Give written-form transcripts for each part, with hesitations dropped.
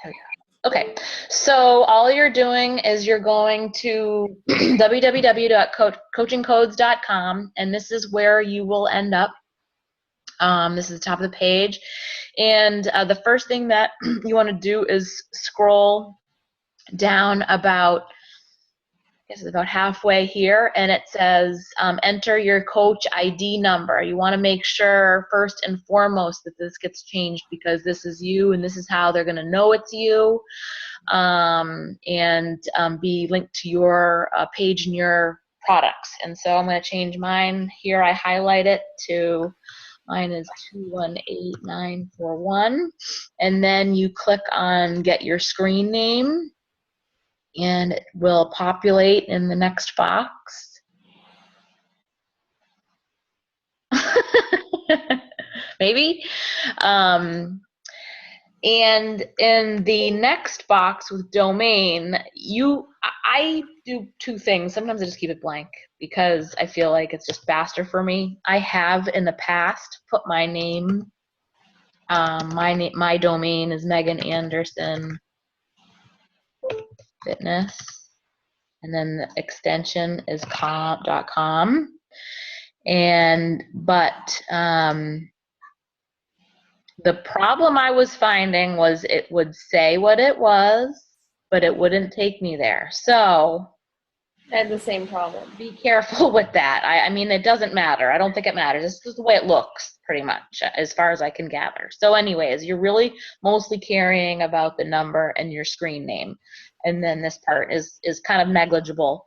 There we go. Okay, so all you're doing is you're going to www.coachingcodes.com, and this is where you will end up. This is the top of the page, and the first thing that you want to do is scroll down about, I guess it's about halfway here, and it says enter your coach ID number. You want to make sure first and foremost that this gets changed, because this is you and this is how they're going to know it's you, and be linked to your page and your products. And so I'm going to change mine here. I highlight it to, mine is 218941, and then you click on get your screen name, and it will populate in the next box. Maybe. And in the next box with domain, I do two things. Sometimes I just keep it blank because I feel like it's just faster for me. I have in the past put my name, my domain is Megan Anderson Fitness, and then the extension is .com. But the problem I was finding was it would say what it was, but it wouldn't take me there. So I had the same problem. Be careful with that. I mean, it doesn't matter. I don't think it matters. It's just the way it looks, pretty much, as far as I can gather. So anyways, you're really mostly caring about the number and your screen name. And then this part is kind of negligible,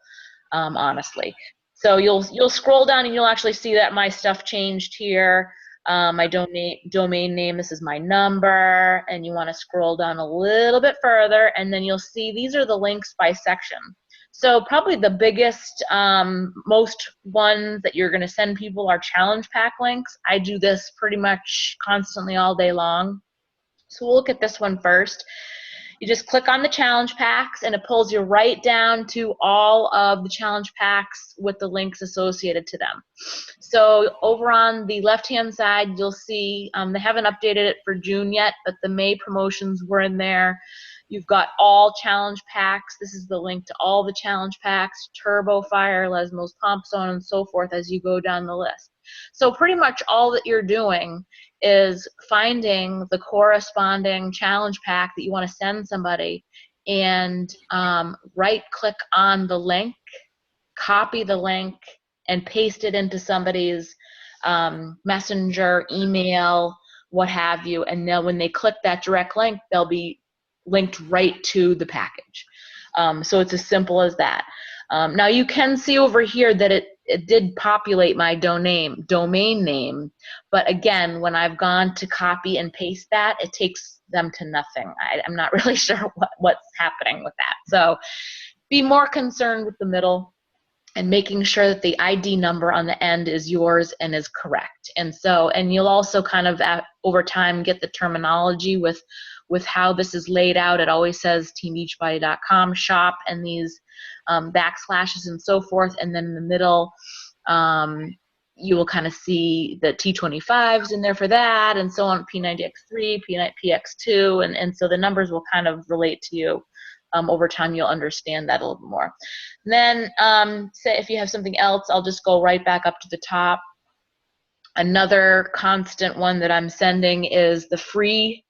honestly. So you'll scroll down and you'll actually see that my stuff changed here. My domain name, this is my number, and you want to scroll down a little bit further, and then you'll see these are the links by section. So probably the biggest, most ones that you're going to send people are challenge pack links. I do this pretty much constantly all day long. So we'll look at this one first. You just click on the challenge packs, and it pulls you right down to all of the challenge packs with the links associated to them. So over on the left-hand side, you'll see they haven't updated it for June yet, but the May promotions were in there. You've got all challenge packs. This is the link to all the challenge packs, Turbo Fire, Lesmo's Pump, so on and so forth as you go down the list. So pretty much all that you're doing is finding the corresponding challenge pack that you want to send somebody, and right-click on the link, copy the link, and paste it into somebody's messenger, email, what have you, and then when they click that direct link, they'll be linked right to the package. So it's as simple as that. Now you can see over here that it did populate my domain name, but again, when I've gone to copy and paste that, it takes them to nothing. I'm not really sure what's happening with that. So be more concerned with the middle and making sure that the ID number on the end is yours and is correct. And you'll also kind of over time get the terminology with how this is laid out. It always says teambeachbody.com shop and these backslashes and so forth, and then in the middle you will kind of see the T25s in there for that, and so on, P90X3, PX2, and so the numbers will kind of relate to you. Over time you'll understand that a little bit more. And then say if you have something else, I'll just go right back up to the top. Another constant one that I'm sending is the free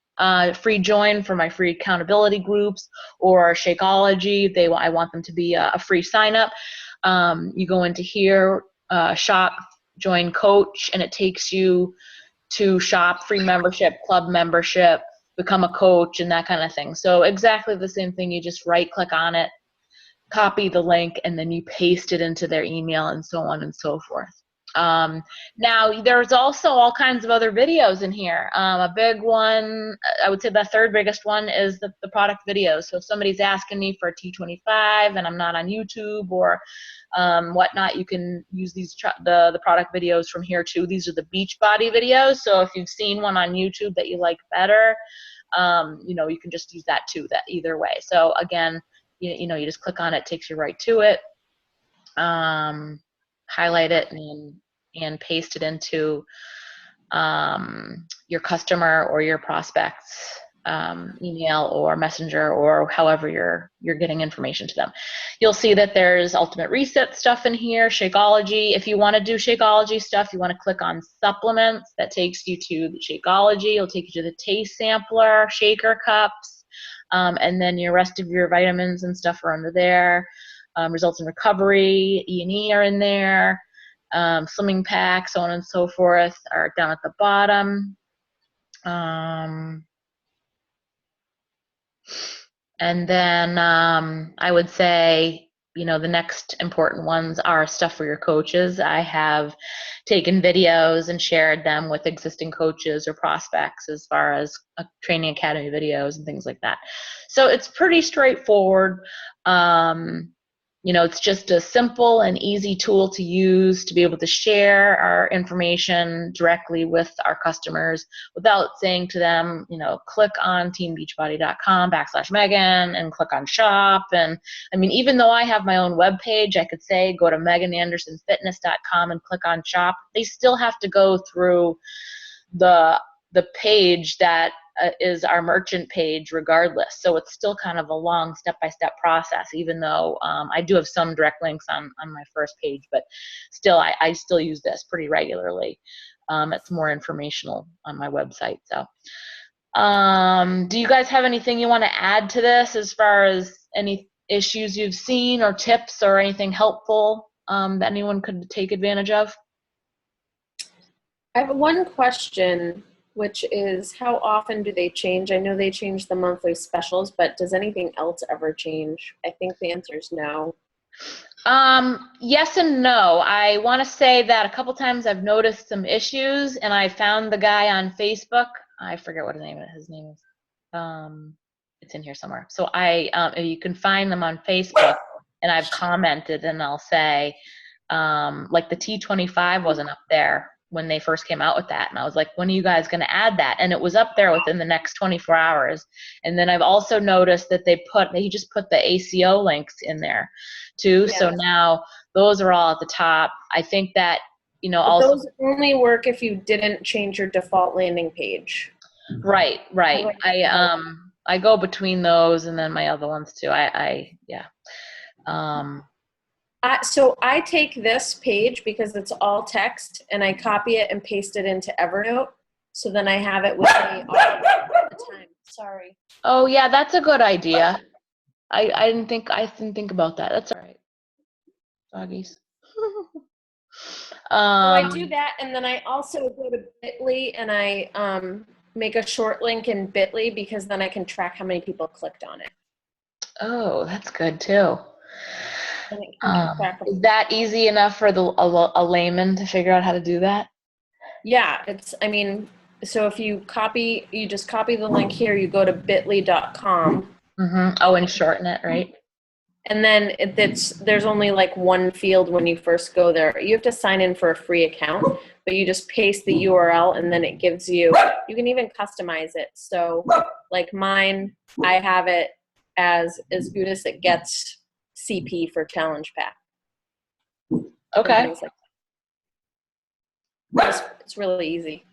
join for my free accountability groups or Shakeology. I want them to be a free sign up. You go into here, shop, join coach, and it takes you to shop, free membership, club membership, become a coach, and that kind of thing. So exactly the same thing. You just right click on it, copy the link, and then you paste it into their email, and so on and so forth. Now there's also all kinds of other videos in here. A big one, I would say the third biggest one, is the product videos. So if somebody's asking me for a T25 and I'm not on YouTube or whatnot, you can use these the product videos from here too. These are the Beachbody videos. So if you've seen one on YouTube that you like better, you can just use that too. That either way. So again, you just click on it, takes you right to it. Highlight it and paste it into your customer or your prospects email or messenger or however you're getting information to them. You'll see that there's Ultimate Reset stuff in here, Shakeology. If you want to do Shakeology stuff, you want to click on supplements. That takes you to the Shakeology. It'll take you to the taste sampler, shaker cups, and then your rest of your vitamins and stuff are under there. Results in recovery, E&E are in there. Slimming pack, so on and so forth, are down at the bottom. And then I would say, the next important ones are stuff for your coaches. I have taken videos and shared them with existing coaches or prospects as far as training academy videos and things like that. So it's pretty straightforward. It's just a simple and easy tool to use to be able to share our information directly with our customers without saying to them, click on teambeachbody.com/Megan and click on shop. And I mean, even though I have my own webpage, I could say go to meganandersonfitness.com and click on shop. They still have to go through the page that is our merchant page regardless. So it's still kind of a long step-by-step process, even though I do have some direct links on my first page, but still, I still use this pretty regularly. It's more informational on my website. So do you guys have anything you want to add to this as far as any issues you've seen or tips or anything helpful that anyone could take advantage of? I have one question, which is how often do they change? I know they change the monthly specials, but does anything else ever change? I think the answer is no. Yes and no. I want to say that a couple times I've noticed some issues, and I found the guy on Facebook. I forget what his name is. It's in here somewhere. So you can find them on Facebook, and I've commented, and I'll say, like the T25 wasn't up there when they first came out with that. And I was like, when are you guys going to add that? And it was up there within the next 24 hours. And then I've also noticed that he just put the ACO links in there too. Yeah. So now those are all at the top. I think that, also. Those only work if you didn't change your default landing page. Right. I go between those and then my other ones too. So I take this page because it's all text and I copy it and paste it into Evernote. So then I have it with me all the time. Sorry. Oh yeah, that's a good idea. I didn't think about that. That's all right. Doggies. I do that, and then I also go to Bitly and I make a short link in Bitly because then I can track how many people clicked on it. Oh, that's good too. Is that easy enough for a layman to figure out how to do that? Yeah, so if you just copy the link here, you go to bit.ly.com. Mm-hmm. Oh, and shorten it, right? And then there's only like one field when you first go there. You have to sign in for a free account, but you just paste the URL and then it gives you can even customize it. So like mine, I have it as good as it gets CP for challenge pack. Okay. It's really easy.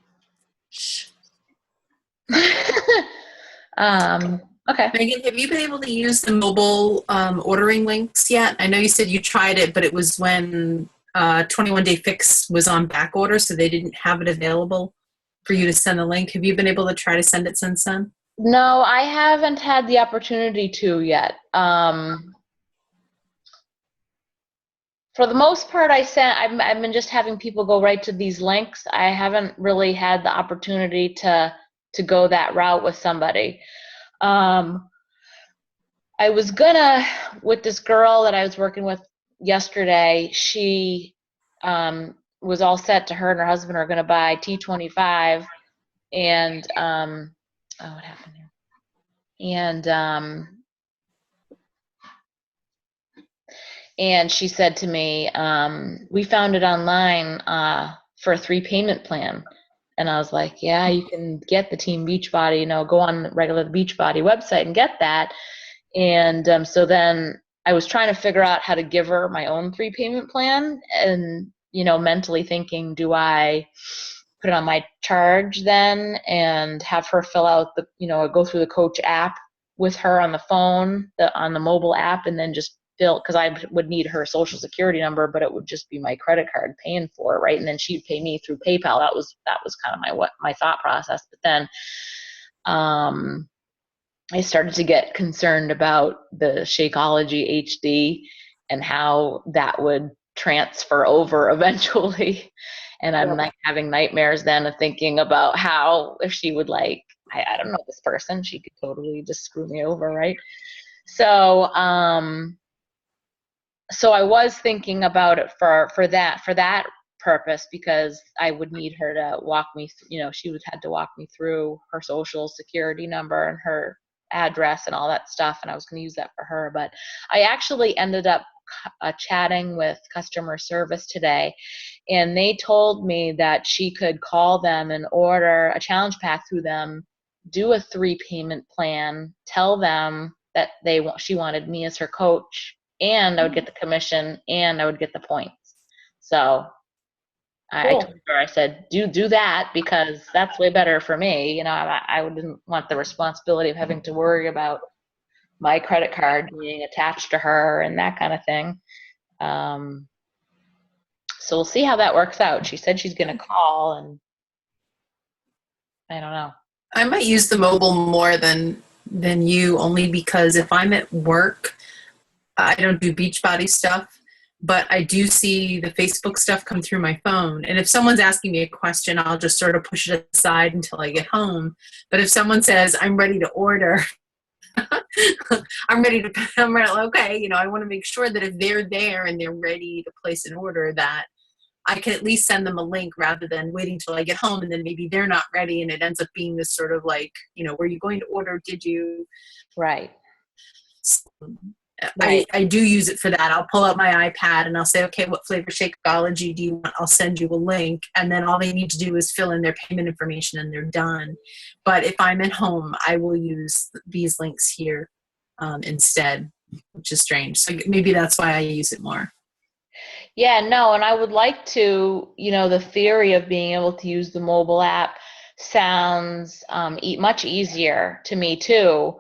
Okay. Megan, have you been able to use the mobile ordering links yet? I know you said you tried it, but it was when 21 Day Fix was on back order, so they didn't have it available for you to send the link. Have you been able to try to send it since then? No, I haven't had the opportunity to yet. For the most part, I've been just having people go right to these links. I haven't really had the opportunity to go that route with somebody. I was gonna, with this girl that I was working with yesterday, she was all set to her and her husband are gonna buy T25 and what happened here? And she said to me, we found it online for a 3-payment plan. And I was like, yeah, you can get the Team Beachbody, go on the regular Beachbody website and get that. And so then I was trying to figure out how to give her my own 3-payment plan and, mentally thinking, do I put it on my charge then and have her fill out the, go through the coach app with her on the phone, on the mobile app, and then just fill, because I would need her social security number, but it would just be my credit card paying for it, right? And then she'd pay me through PayPal. That was kind of my thought process. But then I started to get concerned about the Shakeology HD and how that would transfer over eventually. And I'm like having nightmares then of thinking about how if she would I don't know this person, she could totally just screw me over, right? So so I was thinking about it for that purpose, because I would need her to walk me she would have to walk me through her social security number and her address and all that stuff, and I was going to use that for her. But I actually ended up chatting with customer service today, and they told me that she could call them and order a challenge pack through them, do a 3 payment plan, tell them that she wanted me as her coach, and I would get the commission and I would get the points. So I told her, I said, do that, because that's way better for me. I didn't want the responsibility of having to worry about my credit card being attached to her and that kind of thing. So we'll see how that works out. She said she's going to call, and I don't know. I might use the mobile more than you, only because if I'm at work, I don't do Beachbody stuff, but I do see the Facebook stuff come through my phone. And if someone's asking me a question, I'll just sort of push it aside until I get home. But if someone says, I'm ready to order, I'm ready, okay, I want to make sure that if they're there and they're ready to place an order, that I can at least send them a link rather than waiting till I get home and then maybe they're not ready and it ends up being this sort of were you going to order? Did you? Right. So, I do use it for that. I'll pull out my iPad and I'll say, okay, what flavor Shakeology do you want? I'll send you a link, and then all they need to do is fill in their payment information and they're done. But if I'm at home, I will use these links here instead, which is strange. So maybe that's why I use it more. Yeah, no, and I would like to, the theory of being able to use the mobile app sounds much easier to me too.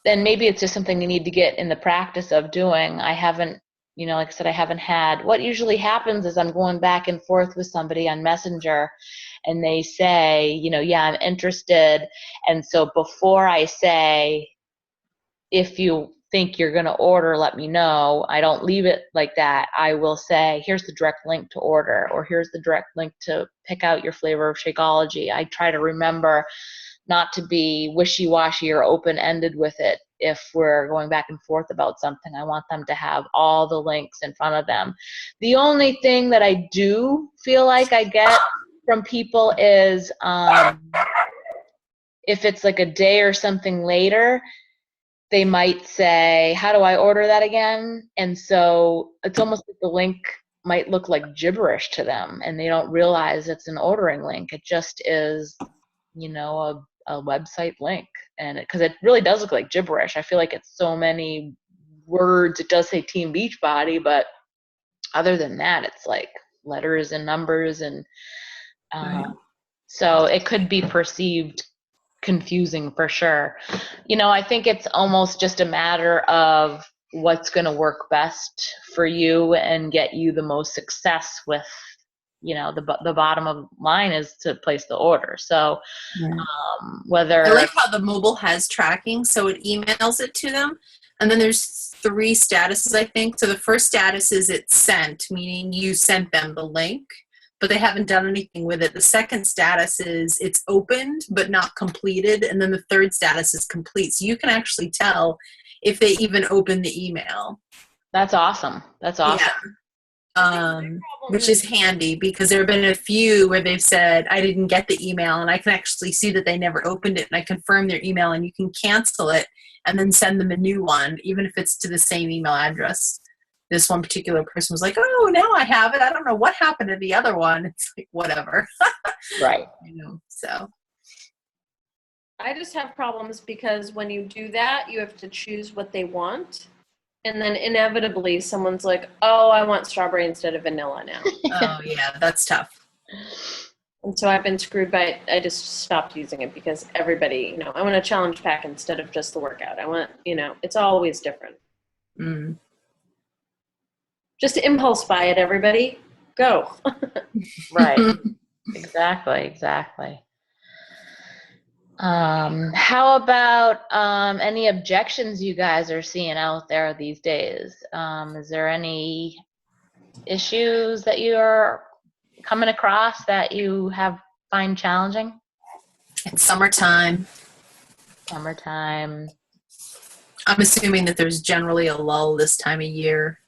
Then maybe it's just something you need to get in the practice of doing. I haven't, like I said, I haven't had. What usually happens is I'm going back and forth with somebody on Messenger, and they say, yeah, I'm interested. And so before I say, if you think you're going to order, let me know, I don't leave it like that. I will say, here's the direct link to order, or here's the direct link to pick out your flavor of Shakeology. I try to remember not to be wishy-washy or open-ended with it. If we're going back and forth about something, I want them to have all the links in front of them. The only thing that I do feel like I get from people is if it's like a day or something later, they might say, how do I order that again? And so it's almost like the link might look like gibberish to them, and they don't realize it's an ordering link. It just is, a website link, and because it really does look like gibberish. I feel like it's so many words. It does say Team Beachbody, but other than that, it's like letters and numbers, and so it could be perceived confusing for sure. I think it's almost just a matter of what's going to work best for you and get you the most success with, the bottom of line is to place the order. So whether I like how the mobile has tracking, so it emails it to them, and then there's 3 statuses, I think. So the first status is it's sent, meaning you sent them the link, but they haven't done anything with it. The second status is it's opened but not completed, and then the third status is complete. So you can actually tell if they even opened the email. That's awesome. Yeah. Which is handy, because there have been a few where they've said, I didn't get the email, and I can actually see that they never opened it, and I confirm their email, and you can cancel it and then send them a new one, even if it's to the same email address. This one particular person was like, oh, now I have it. I don't know what happened to the other one. It's like, whatever. Right. So. I just have problems because when you do that, you have to choose what they want. And then inevitably someone's like, oh, I want strawberry instead of vanilla now. Oh yeah, that's tough. And so I've been screwed by it. I just stopped using it because everybody, I want a challenge pack instead of just the workout. I want, it's always different. Mm. Just impulse buy it, everybody. Go. Right. Exactly. How about any objections you guys are seeing out there these days? Is there any issues that you're coming across that you find challenging? It's summertime. Summertime. I'm assuming that there's generally a lull this time of year.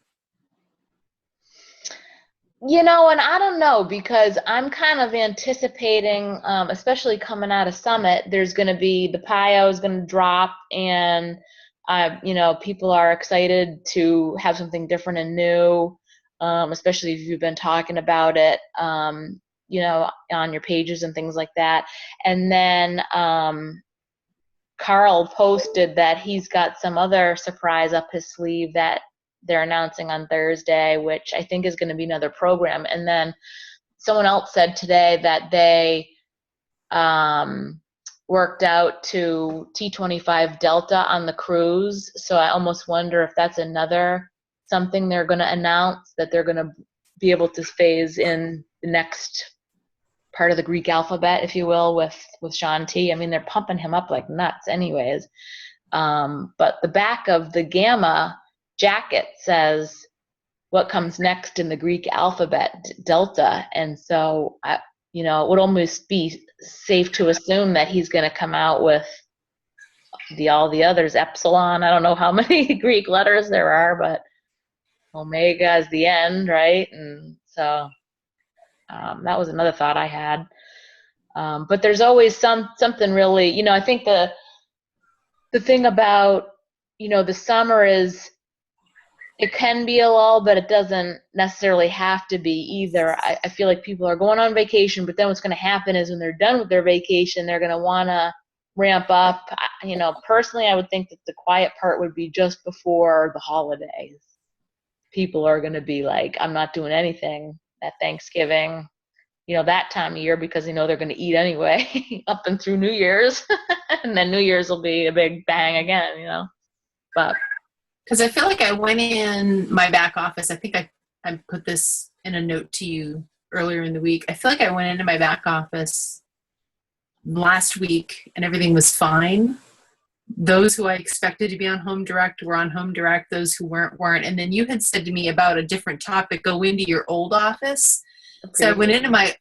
And I don't know, because I'm kind of anticipating, especially coming out of Summit, there's going to be, the PIO is going to drop, and, people are excited to have something different and new, especially if you've been talking about it, on your pages and things like that. And then Carl posted that he's got some other surprise up his sleeve that they're announcing on Thursday, which I think is going to be another program. And then someone else said today that they worked out to T25 Delta on the cruise. So I almost wonder if that's another something they're going to announce, that they're going to be able to phase in the next part of the Greek alphabet, if you will, with Sean T. I mean, they're pumping him up like nuts anyways. But the back of the Gamma jacket says what comes next in the Greek alphabet, Delta. And so, it would almost be safe to assume that he's going to come out with all the others, Epsilon. I don't know how many Greek letters there are, but Omega is the end, right? And so that was another thought I had. But there's always something really, I think the thing about, the summer is, it can be a lull, but it doesn't necessarily have to be either. I feel like people are going on vacation, but then what's going to happen is when they're done with their vacation, they're going to want to ramp up. Personally, I would think that the quiet part would be just before the holidays. People are going to be like, I'm not doing anything at Thanksgiving, that time of year, because they're going to eat anyway up and through New Year's. And then New Year's will be a big bang again, but. Because I feel like I went in my back office. I think I put this in a note to you earlier in the week. I feel like I went into my back office last week and everything was fine. Those who I expected to be on Home Direct were on Home Direct. Those who weren't. And then you had said to me about a different topic, go into your old office. So I went into my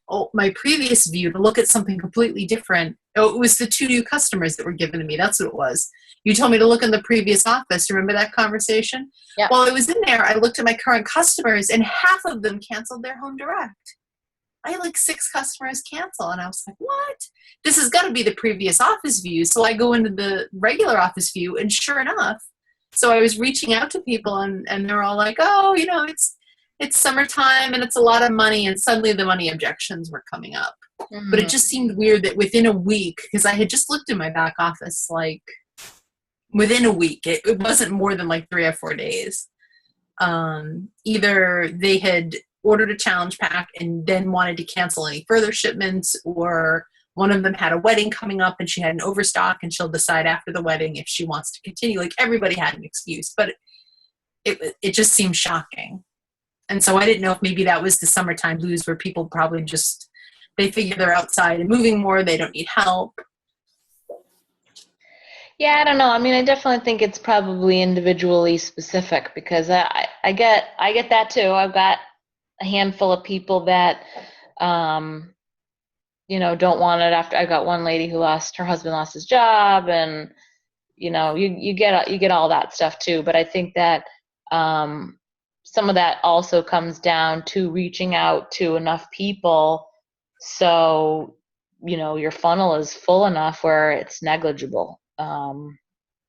previous view to look at something completely different. Oh, it was the 2 new customers that were given to me. That's what it was. You told me to look in the previous office. Remember that conversation? Yeah. While I was in there, I looked at my current customers, and half of them canceled their Home Direct. I had like 6 customers cancel, and I was like, what? This has got to be the previous office view. So I go into the regular office view, and sure enough, so I was reaching out to people, and they're all like, oh, it's summertime, and it's a lot of money, and suddenly the money objections were coming up. Mm-hmm. But it just seemed weird that within a week, because I had just looked in my back office, like, within a week, it wasn't more than like 3 or 4 days. Either they had ordered a challenge pack and then wanted to cancel any further shipments, or one of them had a wedding coming up and she had an overstock and she'll decide after the wedding if she wants to continue. Like, everybody had an excuse, but it just seemed shocking. And so I didn't know if maybe that was the summertime blues, where people probably just, they figure they're outside and moving more, they don't need help. Yeah, I don't know. I mean, I definitely think it's probably individually specific, because I get that too. I've got a handful of people that, don't want it after. I got one lady who her husband lost his job, and, you get all that stuff too. But I think that some of that also comes down to reaching out to enough people, so, your funnel is full enough where it's negligible.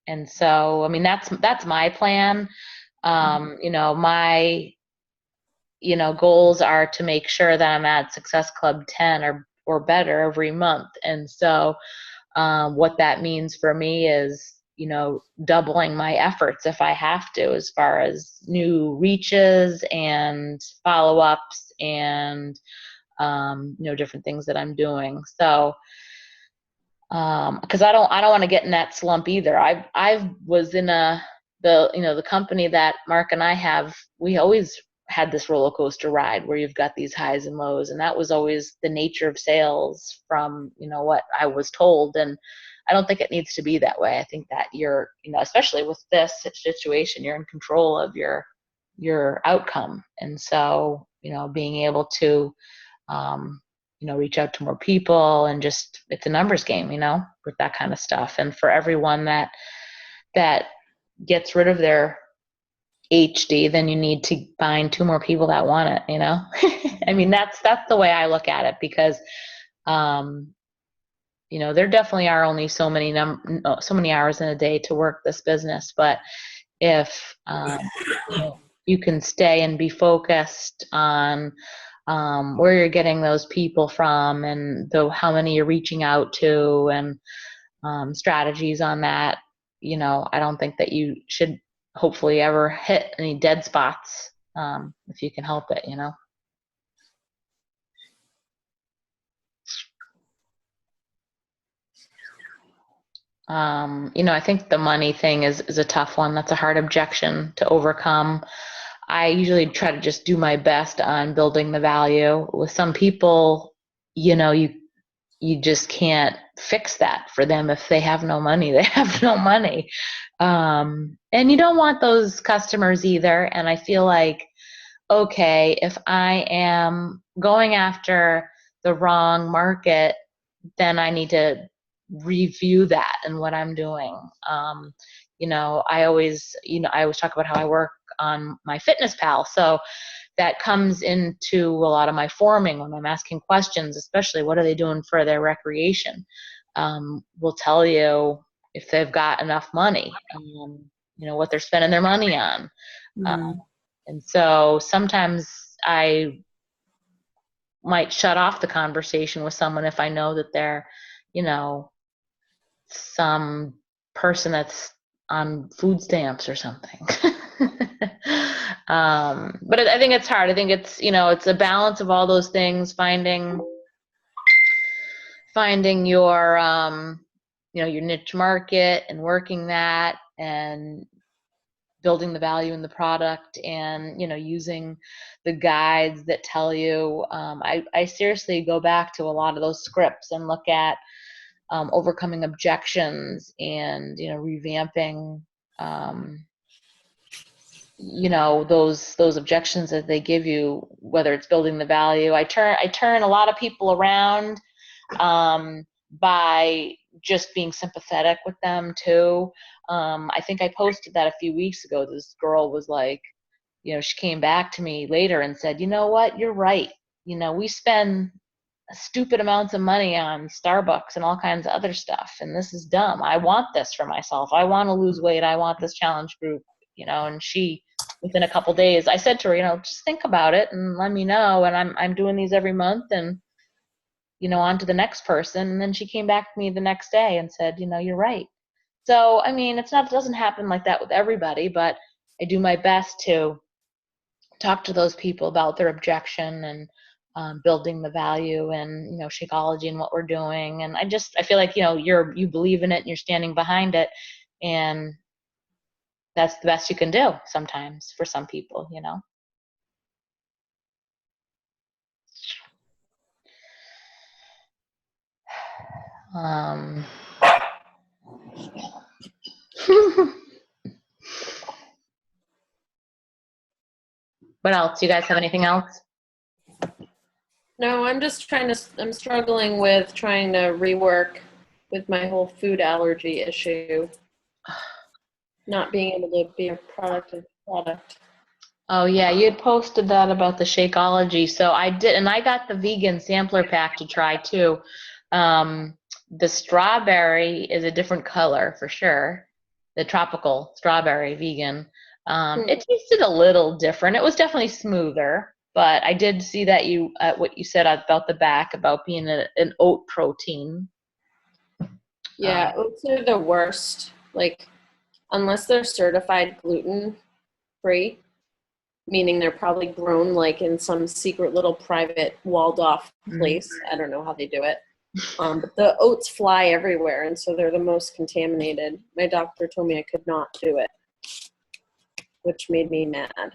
And so, I mean, that's my plan. My, goals are to make sure that I'm at Success Club 10 or better every month. And so, what that means for me is, doubling my efforts if I have to, as far as new reaches and follow-ups and, different things that I'm doing. So, because I don't want to get in that slump either. I was in the company that Mark and I have, we always had this roller coaster ride where you've got these highs and lows, and that was always the nature of sales from, what I was told. And I don't think it needs to be that way. I think that you're, especially with this situation, you're in control of your outcome. And so, being able to, reach out to more people, and just, it's a numbers game, with that kind of stuff. And for everyone that gets rid of their HD, then you need to find 2 more people that want it, I mean, that's the way I look at it, because, there definitely are only so many hours in a day to work this business. But if, you can stay and be focused on, where you're getting those people from, and how many you're reaching out to, and, strategies on that, I don't think that you should hopefully ever hit any dead spots, if you can help it. I think the money thing is a tough one. That's a hard objection to overcome. I usually try to just do my best on building the value. With some people, you just can't fix that for them. If they have no money, they have no money. And you don't want those customers either. And I feel like, okay, if I am going after the wrong market, then I need to review that and what I'm doing. I always talk about how I work on my Fitness Pal. So that comes into a lot of my forming when I'm asking questions, especially what are they doing for their recreation. Will tell you if they've got enough money, what they're spending their money on. And so sometimes I might shut off the conversation with someone if I know that they're, some person that's on food stamps or something. But I think it's hard. I think it's, it's a balance of all those things, finding your, your niche market and working that, and building the value in the product, and, using the guides that tell you, I seriously go back to a lot of those scripts and look at, overcoming objections, and, revamping, those objections that they give you, whether it's building the value. I turn a lot of people around, by just being sympathetic with them too. I think I posted that a few weeks ago. This girl was like, she came back to me later and said, you know what, you're right. We spend stupid amounts of money on Starbucks and all kinds of other stuff, and this is dumb. I want this for myself. I want to lose weight. I want this challenge group, and she, within a couple days, I said to her, just think about it and let me know. And I'm doing these every month, and, on to the next person. And then she came back to me the next day and said, you're right. So, I mean, it doesn't happen like that with everybody, but I do my best to talk to those people about their objection, and, building the value, and, Shakeology and what we're doing. And I feel like, you believe in it and you're standing behind it, and that's the best you can do sometimes for some people, What else? You guys have anything else? No, I'm struggling with trying to rework with my whole food allergy issue. Not being able to be a productive product. Oh yeah, you had posted that about the Shakeology. So I did, and I got the vegan sampler pack to try too. The strawberry is a different color for sure. The tropical strawberry vegan. It tasted a little different. It was definitely smoother, but I did see that what you said about the back about being an oat protein. Yeah, oats are the worst. Like, unless they're certified gluten free, meaning they're probably grown like in some secret little private walled off place. I don't know how they do it. But the oats fly everywhere, and so they're the most contaminated. My doctor told me I could not do it, which made me mad.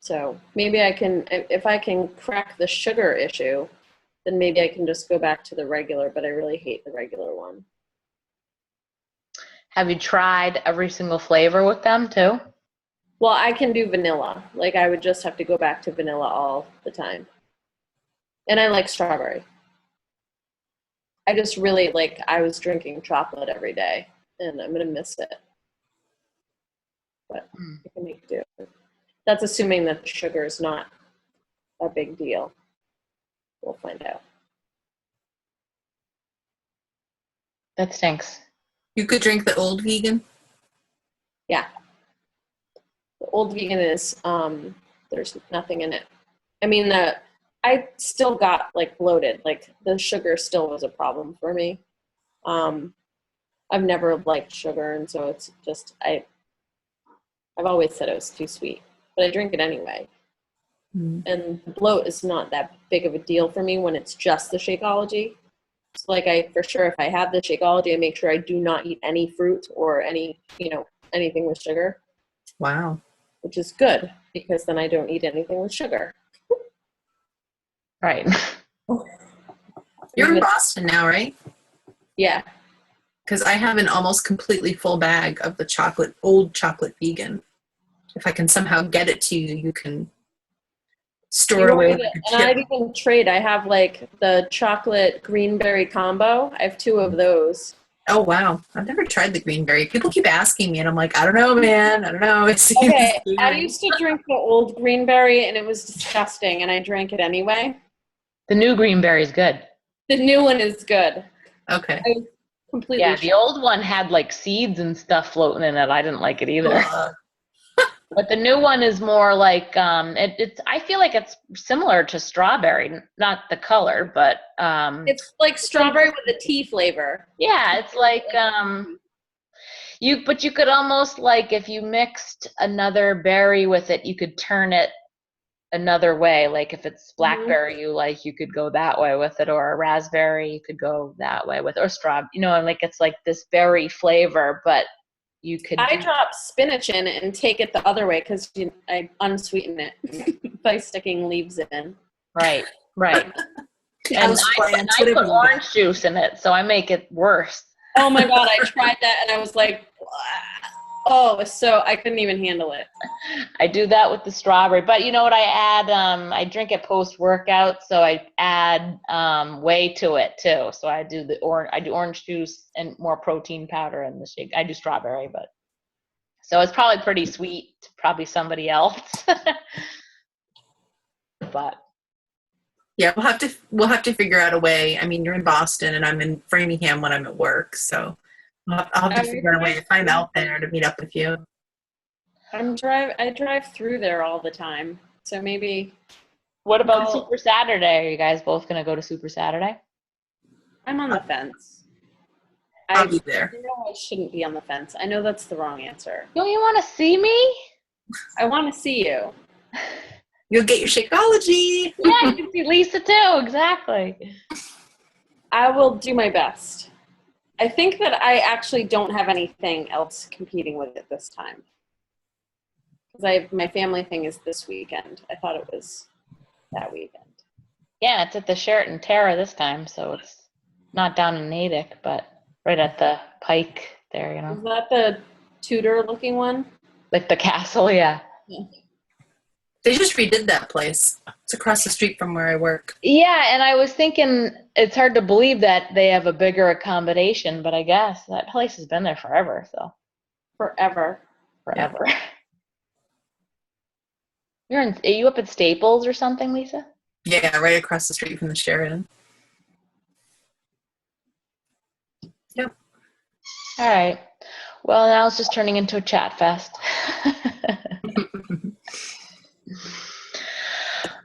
So maybe I can, if I can crack the sugar issue, then maybe I can just go back to the regular, but I really hate the regular one. Have you tried every single flavor with them too? Well, I can do vanilla. Like, I would just have to go back to vanilla all the time. And I like strawberry. I just really, like, I was drinking chocolate every day, and I'm going to miss it. But I can make do. That's assuming that the sugar is not a big deal. We'll find out. That stinks. You could drink the old vegan. Yeah. The old vegan is, there's nothing in it. I mean, I still got, like, bloated. Like, the sugar still was a problem for me. I've never liked sugar, and so it's just, I've always said it was too sweet. But I drink it anyway. And the bloat is not that big of a deal for me when it's just the Shakeology. So, like, for sure, if I have the Shakeology, I make sure I do not eat any fruit or any, anything with sugar. Wow. Which is good, because then I don't eat anything with sugar. Right. You're in Boston now, right? Yeah. Because I have an almost completely full bag of the old chocolate vegan. If I can somehow get it to you, you can store it away. And I'd even trade. I have, like, the chocolate greenberry combo. I have 2 of those. Oh, wow. I've never tried the greenberry. People keep asking me, and I'm like, I don't know, man. I don't know. It seems Okay, weird. I used to drink the old greenberry, and it was disgusting, and I drank it anyway. The new greenberry is good. The new one is good. Okay. I was completely Yeah, the old one had like seeds and stuff floating in it. I didn't like it either. But the new one is more like it's. I feel like it's similar to strawberry, not the color, but It's like strawberry with a tea flavor. yeah, it's like But you could almost, like, if you mixed another berry with it, you could turn it another way. Like if it's blackberry you could go that way with it, or a raspberry you could go that way with, or strawberry, and like it's like this berry flavor, but you could I drop spinach in and take it the other way, because I unsweeten it by sticking leaves in. right. And I put orange juice in it, so I make it worse. Oh my God, I tried that and I was like, oh, so I couldn't even handle it. I do that with the strawberry, but you know what I add? I drink it post-workout, so I add whey to it too. So I do orange juice and more protein powder in the shake. I do strawberry, but so it's probably pretty sweet to probably somebody else. But yeah, we'll have to figure out a way. I mean, you're in Boston and I'm in Framingham when I'm at work, so I'll have to figure out a way if I'm out there to meet up with you. I drive through there all the time, so maybe. what about Super Saturday? Are you guys both gonna go to Super Saturday? I'm on the fence. I'll be there. I know I shouldn't be on the fence. I know that's the wrong answer. Don't you want to see me? I want to see you. You'll get your Shakeology. Yeah, you can see Lisa too. Exactly. I will do my best. I think that I actually don't have anything else competing with it this time. Because my family thing is this weekend. I thought it was that weekend. Yeah, it's at the Sheraton Terra this time, so it's not down in Natick, but right at the Pike there, Is that the Tudor-looking one? like the castle. Yeah. They just redid that place. It's across the street from where I work. Yeah, and I was thinking it's hard to believe that they have a bigger accommodation, but I guess that place has been there forever, so. Forever. Forever. Are you up at Staples or something, Lisa? Yeah, right across the street from the Sheraton. Yep. All right. Well, now it's just turning into a chat fest.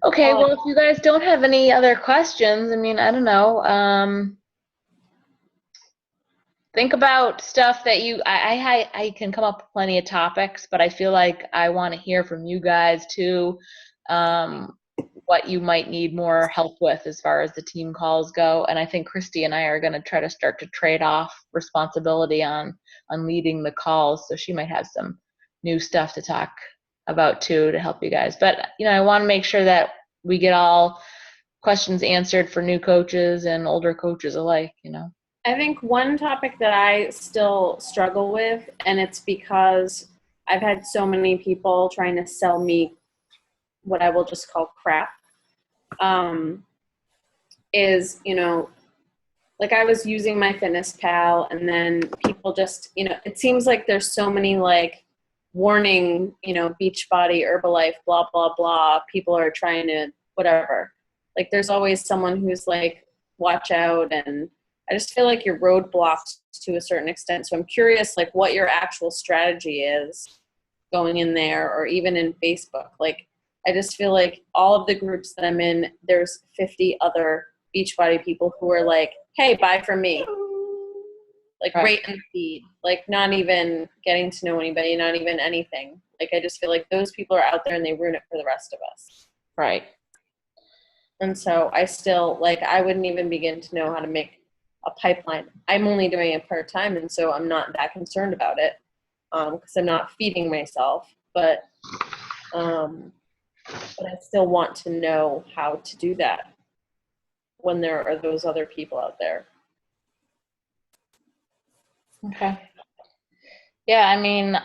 Okay, well, if you guys don't have any other questions, I mean, I don't know. think about stuff that I can come up with plenty of topics, but I feel like I want to hear from you guys too, what you might need more help with as far as the team calls go. And I think Christy and I are going to try to start to trade off responsibility on leading the calls. So she might have some new stuff to talk about too to help you guys. But I want to make sure that we get all questions answered for new coaches and older coaches alike. I think one topic that I still struggle with, and it's because I've had so many people trying to sell me what I will just call crap, is, like I was using my Fitness Pal, and then people just, it seems like there's so many like warning, Beachbody, Herbalife, blah, blah, blah. People are trying to whatever. Like there's always someone who's like, watch out. And I just feel like you're roadblocked to a certain extent. So I'm curious, like what your actual strategy is going in there, or even in Facebook. Like, I just feel like all of the groups that I'm in, there's 50 other Beachbody people who are like, hey, buy from me. Like rate and feed, like not even getting to know anybody, not even anything. Like, I just feel like those people are out there and they ruin it for the rest of us. Right. And so I still, like, I wouldn't even begin to know how to make a pipeline. I'm only doing it part-time, and so I'm not that concerned about it because I'm not feeding myself. But I still want to know how to do that when there are those other people out there. Okay. Yeah, I mean,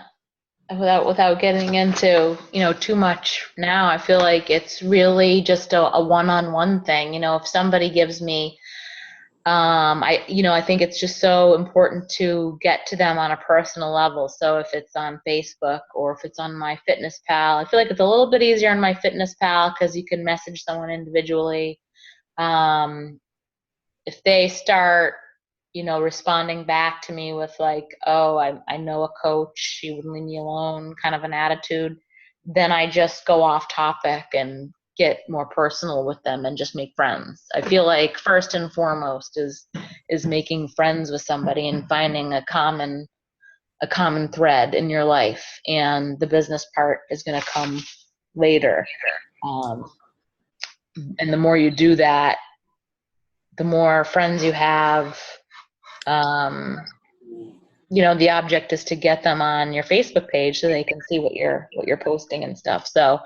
without getting into, too much now, I feel like it's really just a one-on-one thing. If somebody gives me, I think it's just so important to get to them on a personal level. So if it's on Facebook or if it's on my Fitness Pal, I feel like it's a little bit easier on my Fitness Pal because you can message someone individually. If they start responding back to me with like, oh, I know a coach, she wouldn't leave me alone, kind of an attitude, then I just go off topic and get more personal with them and just make friends. I feel like first and foremost is making friends with somebody and finding a common thread in your life, and the business part is going to come later. And the more you do that, the more friends you have. The object is to get them on your Facebook page so they can see what you're posting and stuff. So,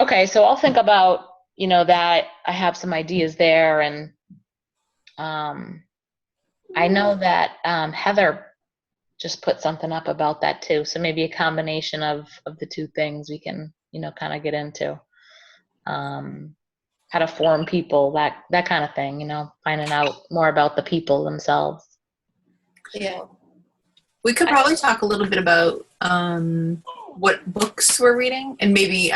okay, so I'll think about, that I have some ideas there, and I know that Heather just put something up about that too. So maybe a combination of the two things we can, kind of get into. How to form people, that kind of thing, finding out more about the people themselves. Yeah. We could probably talk a little bit about what books we're reading, and maybe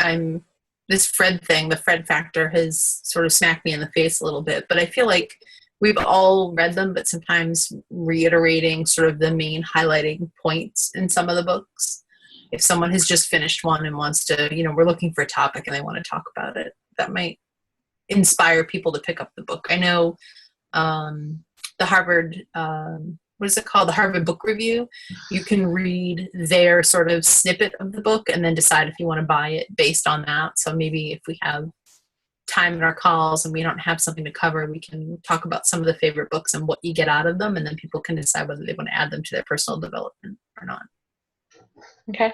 this Fred thing, the Fred factor has sort of smacked me in the face a little bit, but I feel like we've all read them, but sometimes reiterating sort of the main highlighting points in some of the books. If someone has just finished one and wants to, we're looking for a topic and they want to talk about it, that might inspire people to pick up the book. I know the Harvard, what is it called? The Harvard Book Review. You can read their sort of snippet of the book and then decide if you want to buy it based on that. So maybe if we have time in our calls and we don't have something to cover, we can talk about some of the favorite books and what you get out of them, and then people can decide whether they want to add them to their personal development or not. Okay.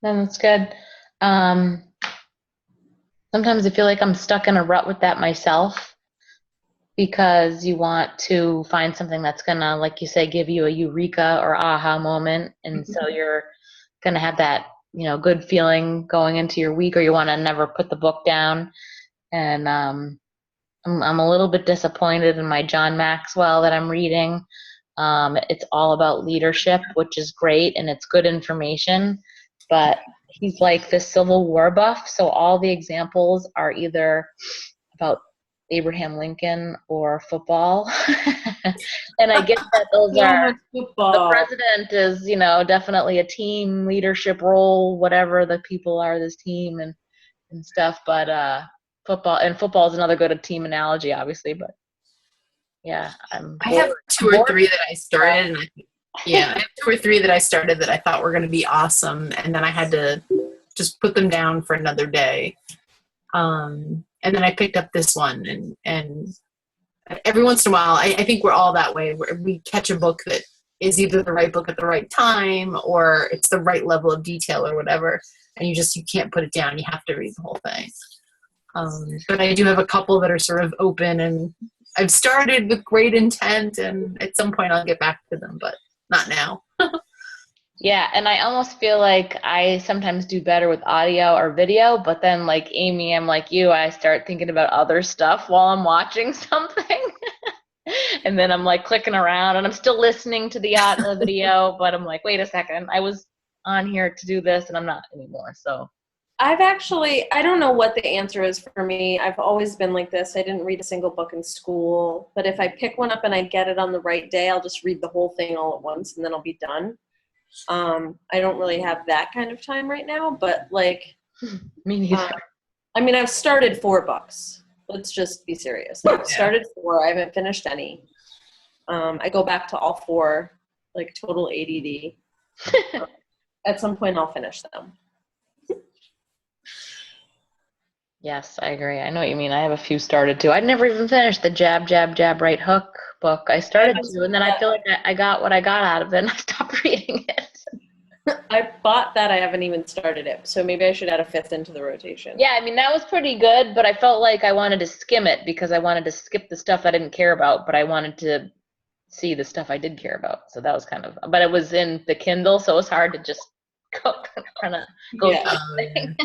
Then that's good. Sometimes I feel like I'm stuck in a rut with that myself, because you want to find something that's gonna, like you say, give you a eureka or aha moment, and so you're gonna have that, good feeling going into your week, or you want to never put the book down. And I'm a little bit disappointed in my John Maxwell that I'm reading. It's all about leadership, which is great, and it's good information, but he's like the Civil War buff, so all the examples are either about Abraham Lincoln or football. And I get that those are, the president is, definitely a team leadership role, whatever the people are, this team and stuff, but football is another good team analogy, obviously, but Yeah, I'm I have bored. two or three that I started, and yeah, I have two or three that I started that I thought were going to be awesome, and then I had to just put them down for another day. And then I picked up this one, and every once in a while, I think we're all that way, where we catch a book that is either the right book at the right time, or it's the right level of detail or whatever, and you can't put it down. You have to read the whole thing. But I do have a couple that are sort of open, and I've started with great intent, and at some point I'll get back to them, but not now. Yeah, and I almost feel like I sometimes do better with audio or video, but then like Amy, I'm like you, I start thinking about other stuff while I'm watching something. And then I'm like clicking around and I'm still listening to the video, but I'm like, wait a second, I was on here to do this and I'm not anymore. So I don't know what the answer is for me. I've always been like this. I didn't read a single book in school, but if I pick one up and I get it on the right day, I'll just read the whole thing all at once and then I'll be done. I don't really have that kind of time right now, but like, me neither. I mean, I've started 4 books. Let's just be serious. I've started 4. I haven't finished any. I go back to all 4, like total ADD. At some point, I'll finish them. Yes, I agree. I know what you mean. I have a few started too. I'd never even finished the Jab, Jab, Jab, Right Hook book. I started to, and then I feel like I got what I got out of it and I stopped reading it. I bought that. I haven't even started it. So maybe I should add a 5th into the rotation. Yeah, I mean, that was pretty good, but I felt like I wanted to skim it because I wanted to skip the stuff I didn't care about, but I wanted to see the stuff I did care about. So that was but it was in the Kindle, so it was hard to just kind of go Yeah. through the thing.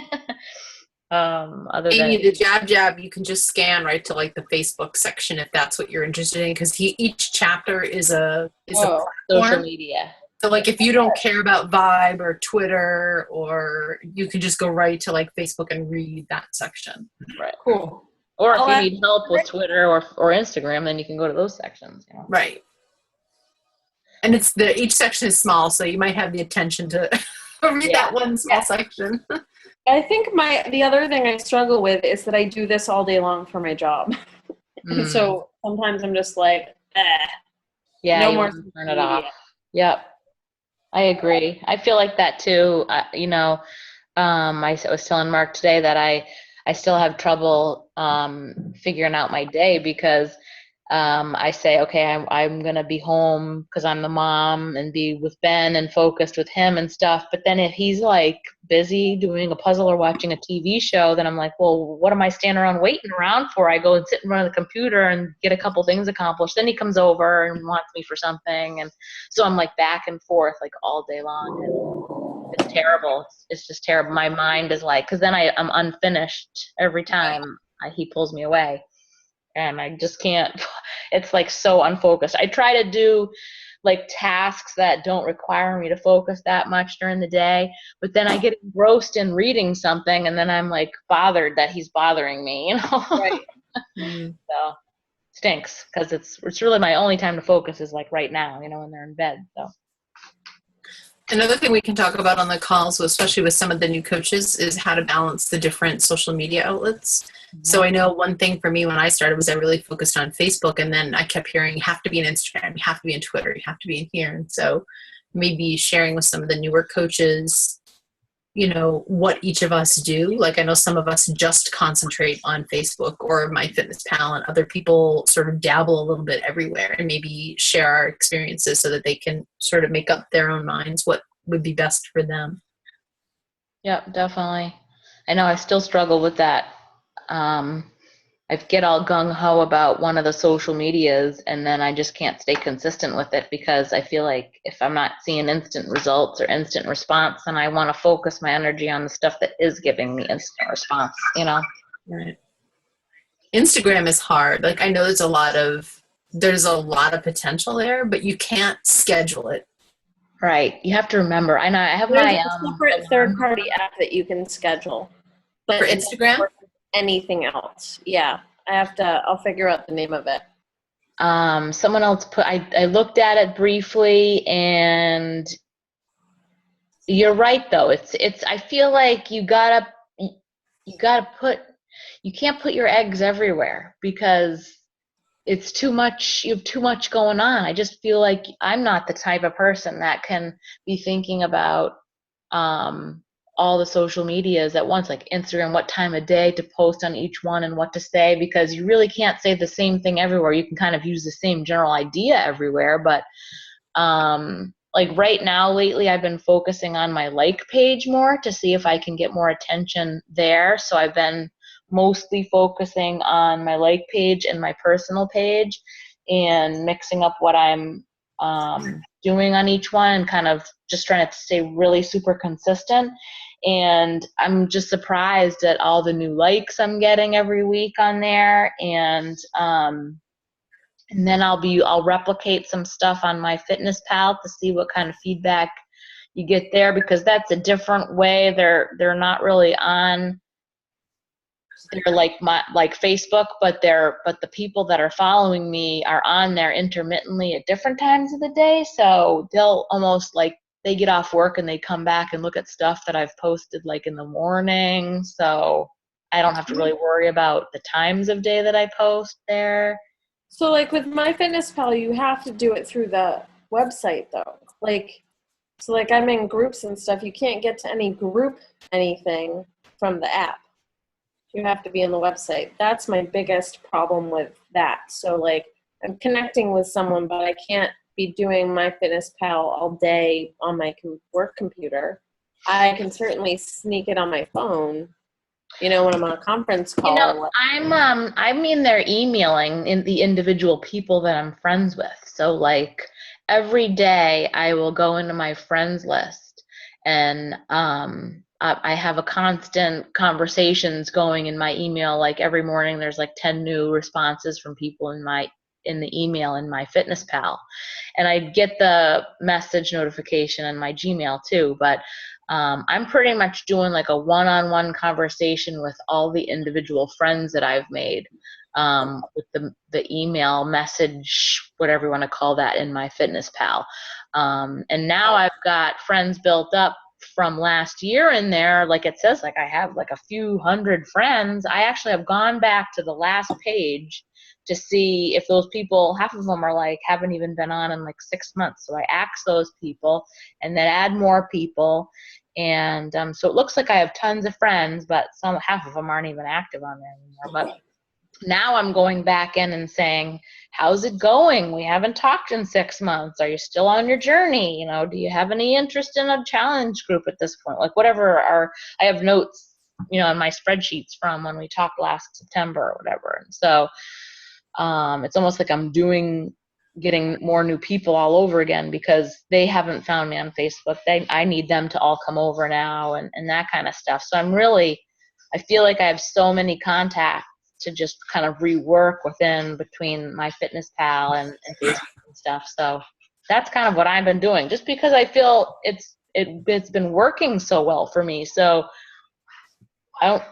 Other Amy, than the Jab, you can just scan right to like the Facebook section if that's what you're interested in, because each chapter is a Oh, social platform. media. So like if you don't care about Vibe or Twitter, or you can just go right to like Facebook and read that section. Right. cool. Or if I'll you add- need help with Twitter or Instagram, then you can go to those sections. You know? Right. And each section is small, so you might have the attention to read that one small section. I think the other thing I struggle with is that I do this all day long for my job. And so sometimes I'm just like, Yeah, no you more want to turn it off. Yep. I agree. I feel like that too. I was telling Mark today that I still have trouble figuring out my day because I say, okay, I'm going to be home because I'm the mom and be with Ben and focused with him and stuff. But then if he's like busy doing a puzzle or watching a TV show, then I'm like, well, what am I standing around waiting around for? I go and sit in front of the computer and get a couple things accomplished. Then he comes over and wants me for something. And so I'm like back and forth like all day long. And it's terrible. It's just terrible. My mind is like, because then I'm unfinished every time he pulls me away. And I just can't, it's like so unfocused. I try to do like tasks that don't require me to focus that much during the day, but then I get engrossed in reading something and then I'm like bothered that he's bothering me, you know? Right. So stinks because it's really my only time to focus is like right now, you know, when they're in bed. So another thing we can talk about on the calls, especially with some of the new coaches, is how to balance the different social media outlets. So I know one thing for me when I started was I really focused on Facebook, and then I kept hearing you have to be in Instagram, you have to be in Twitter, you have to be in here. And so maybe sharing with some of the newer coaches, you know, what each of us do. Like I know some of us just concentrate on Facebook or MyFitnessPal, and other people sort of dabble a little bit everywhere, and maybe share our experiences so that they can sort of make up their own minds what would be best for them. yep, definitely. I know I still struggle with that. I get all gung-ho about one of the social medias and then I just can't stay consistent with it because I feel like if I'm not seeing instant results or instant response, then I want to focus my energy on the stuff that is giving me instant response, you know? Right. Instagram is hard. Like I know there's a lot of potential there, but you can't schedule it. Right. You have to remember. I know I have There's my a separate third-party app that you can schedule. But For Instagram? Anything else. Yeah. I'll figure out the name of it. Someone else I looked at it briefly and you're right though. I feel like you can't put your eggs everywhere because it's too much. You have too much going on. I just feel like I'm not the type of person that can be thinking about all the social medias at once, like Instagram, what time of day to post on each one and what to say, because you really can't say the same thing everywhere. You can kind of use the same general idea everywhere, but like right now, lately, I've been focusing on my like page more to see if I can get more attention there. So I've been mostly focusing on my like page and my personal page and mixing up what I'm doing on each one and kind of just trying to stay really super consistent. And I'm just surprised at all the new likes I'm getting every week on there. And then I'll replicate some stuff on my Fitness Pal to see what kind of feedback you get there, because that's a different way. They're not really on. They're like Facebook, but the people that are following me are on there intermittently at different times of the day. So they'll almost like they get off work and they come back and look at stuff that I've posted like in the morning. So I don't have to really worry about the times of day that I post there. So like with MyFitnessPal, you have to do it through the website though. So I'm in groups and stuff. You can't get to any group anything from the app. You have to be on the website. That's my biggest problem with that. So like I'm connecting with someone, but I can't be doing MyFitnessPal all day on my work computer. I can certainly sneak it on my phone, when I'm on a conference call. I'm in there emailing in the individual people that I'm friends with. So like every day I will go into my friends list and I have a constant conversations going in my email. Like every morning there's like 10 new responses from people in the email in my Fitness Pal. And I get the message notification in my Gmail too, but I'm pretty much doing like a one-on-one conversation with all the individual friends that I've made with the email message, whatever you want to call that, in my Fitness Pal. And now I've got friends built up from last year in there. Like it says, like I have like a few hundred friends. I actually have gone back to the last page to see if those people, half of them are like, haven't even been on in like 6 months. So I ask those people and then add more people. And so it looks like I have tons of friends, but half of them aren't even active on there anymore. But now I'm going back in and saying, how's it going? We haven't talked in 6 months. Are you still on your journey? Do you have any interest in a challenge group at this point? Like whatever I have notes, in my spreadsheets from when we talked last September or whatever. And so it's almost like I'm getting more new people all over again because they haven't found me on Facebook. I need them to all come over now and that kind of stuff. So I feel like I have so many contacts to just kind of rework between my Fitness Pal and Facebook and stuff. So that's kind of what I've been doing, just because I feel it's been working so well for me. So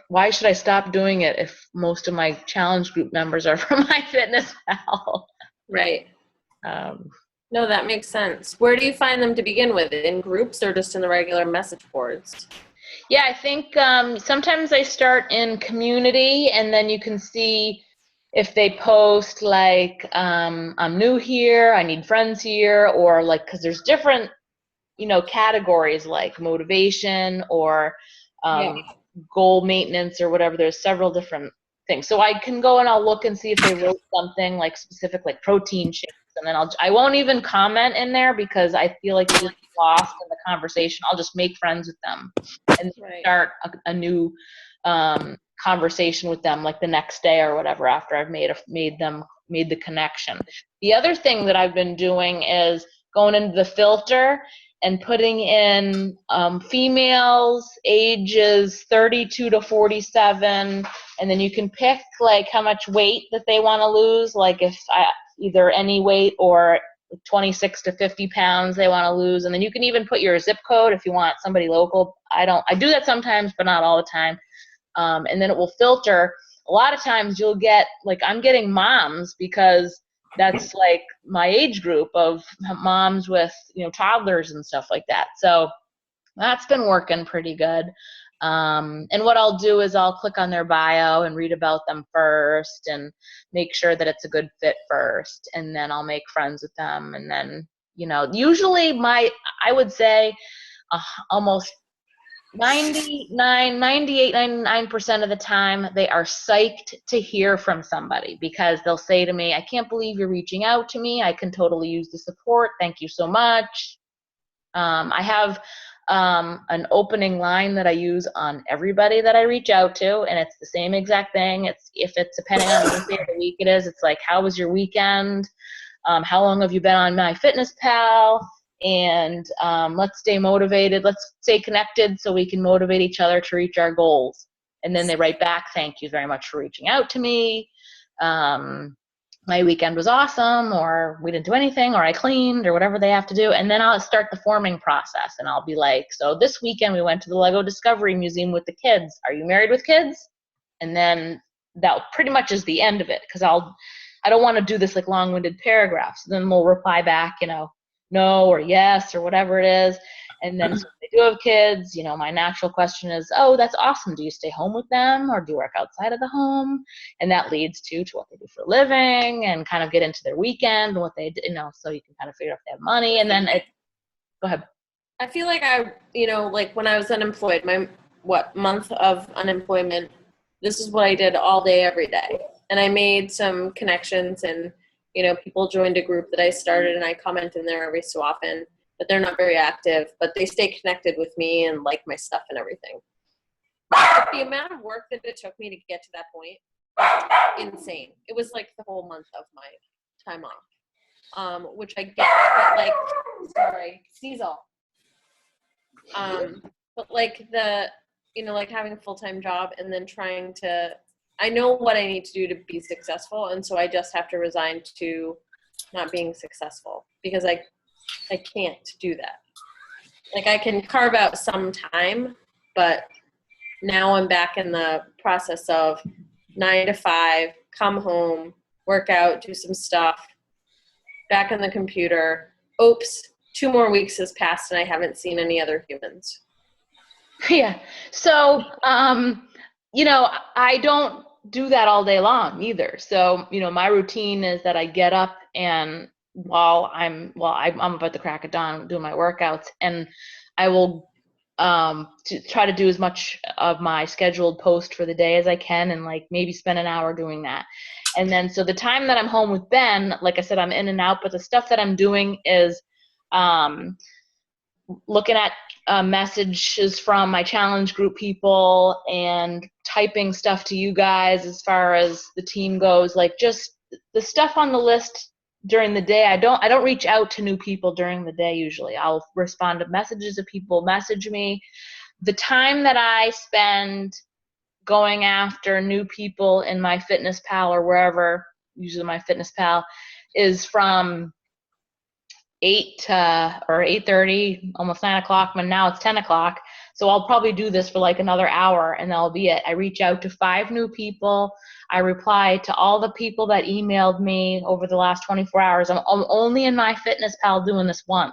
why should I stop doing it if most of my challenge group members are from my Fitness Pal? Right. No, that makes sense. Where do you find them to begin with? In groups or just in the regular message boards? Yeah, I think sometimes I start in community, and then you can see if they post like, I'm new here, I need friends here, or like, because there's different, categories like motivation or goal maintenance or whatever. There's several different things. So I can go and I'll look and see if they wrote something like specific, like protein shakes, and then I won't even comment in there because I feel like you get lost in the conversation. I'll just make friends with them and start a new conversation with them like the next day or whatever after I've made the connection. The other thing that I've been doing is going into the filter and putting in females ages 32 to 47, and then you can pick like how much weight that they want to lose, like if either any weight or 26 to 50 pounds they want to lose, and then you can even put your zip code if you want somebody local. I do that sometimes, but not all the time. And then it will filter. A lot of times you'll get, like, I'm getting moms because that's like my age group of moms with, toddlers and stuff like that. So that's been working pretty good. And what I'll do is I'll click on their bio and read about them first and make sure that it's a good fit first. And then I'll make friends with them. And then, usually I would say almost 99% of the time, they are psyched to hear from somebody because they'll say to me, I can't believe you're reaching out to me. I can totally use the support. Thank you so much. I have an opening line that I use on everybody that I reach out to, and it's the same exact thing. If it's depending on what day of the week it is, it's like, how was your weekend? How long have you been on MyFitnessPal? And let's stay motivated. Let's stay connected so we can motivate each other to reach our goals. And then they write back, thank you very much for reaching out to me. My weekend was awesome, or we didn't do anything, or I cleaned, or whatever they have to do. And then I'll start the forming process, and I'll be like, so this weekend we went to the Lego Discovery Museum with the kids. Are you married with kids? And then that pretty much is the end of it, because I don't want to do this like long-winded paragraphs. Then we'll reply back, no or yes or whatever it is. And then so if they do have kids, my natural question is, oh, that's awesome. Do you stay home with them or do you work outside of the home? And that leads to what they do for a living and kind of get into their weekend and what they do, so you can kind of figure out if they have money. And then go ahead. I feel like like when I was unemployed, my month of unemployment, this is what I did all day, every day. And I made some connections and, people joined a group that I started and I comment in there every so often, but they're not very active, but they stay connected with me and like my stuff and everything. But the amount of work that it took me to get to that point was insane. It was like the whole month of my time off, which I get, but sorry, Cecil. But like like having a full-time job and then trying to, I know what I need to do to be successful. And so I just have to resign to not being successful because I can't do that. Like I can carve out some time, but now I'm back in the process of 9 to 5, come home, work out, do some stuff, back on the computer. Oops, 2 more weeks has passed and I haven't seen any other humans. Yeah. So, I don't do that all day long either. So, my routine is that I get up and I'm about the crack of dawn doing my workouts, and I will try to do as much of my scheduled post for the day as I can, and maybe spend an hour doing that. And then so the time that I'm home with Ben, like I said, I'm in and out, but the stuff that I'm doing is looking at messages from my challenge group people and typing stuff to you guys as far as the team goes, like just the stuff on the list during the day. I don't reach out to new people during the day usually. I'll respond to messages if people message me. The time that I spend going after new people in MyFitnessPal or wherever, usually MyFitnessPal, is from 8 or 8:30, almost 9 o'clock, but now it's 10 o'clock. So I'll probably do this for another hour and that'll be it. I reach out to 5 new people. I reply to all the people that emailed me over the last 24 hours. I'm only in MyFitnessPal doing this once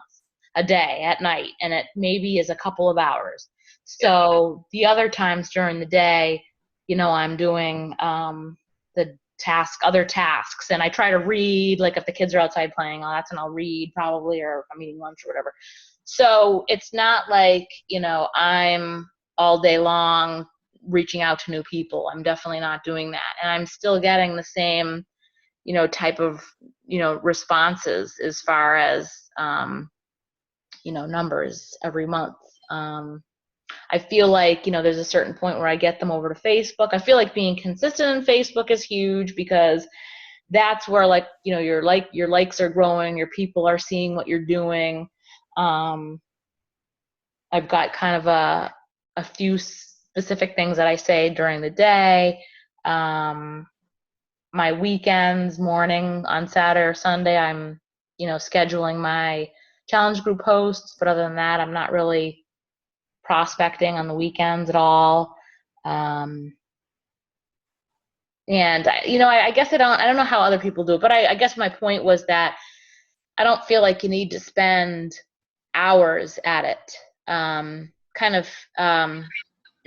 a day at night, and it maybe is a couple of hours. So the other times during the day, I'm doing other tasks, and I try to read, if the kids are outside playing, that's when I'll read probably, or if I'm eating lunch or whatever. So it's not like, I'm all day long reaching out to new people. I'm definitely not doing that. And I'm still getting the same, type of, responses as far as, numbers every month. I feel like, there's a certain point where I get them over to Facebook. I feel like being consistent in Facebook is huge because that's where your likes are growing, your people are seeing what you're doing. I've got kind of a few specific things that I say during the day. My weekends, morning on Saturday or Sunday, I'm, scheduling my challenge group posts, but other than that, I'm not really prospecting on the weekends at all. And I guess I don't know how other people do it, but I guess my point was that I don't feel like you need to spend hours at it.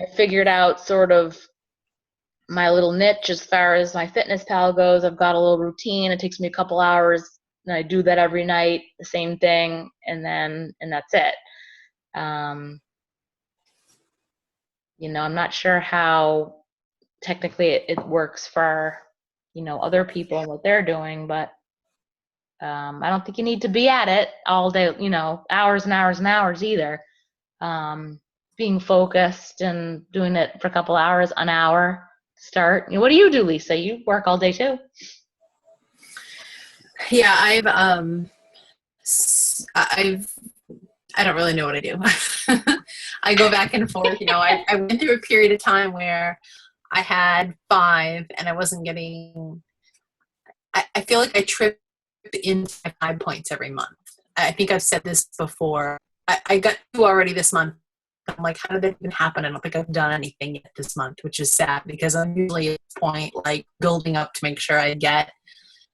I figured out sort of my little niche as far as my fitness pal goes. I've got a little routine. It takes me a couple hours, and I do that every night, the same thing, and that's it. I'm not sure how technically it works for, other people and what they're doing, but I don't think you need to be at it all day, hours and hours and hours either. Being focused and doing it for a couple hours, an hour to start. What do you do, Lisa? You work all day too. Yeah, I don't really know what I do. I go back and forth. I went through a period of time where I had 5 and I wasn't getting, I feel like I tripped in 5 points every month. I think I've said this before. I got 2 already this month. I'm like, how did that even happen? I don't think I've done anything yet this month, which is sad because I'm usually at this point like building up to make sure I get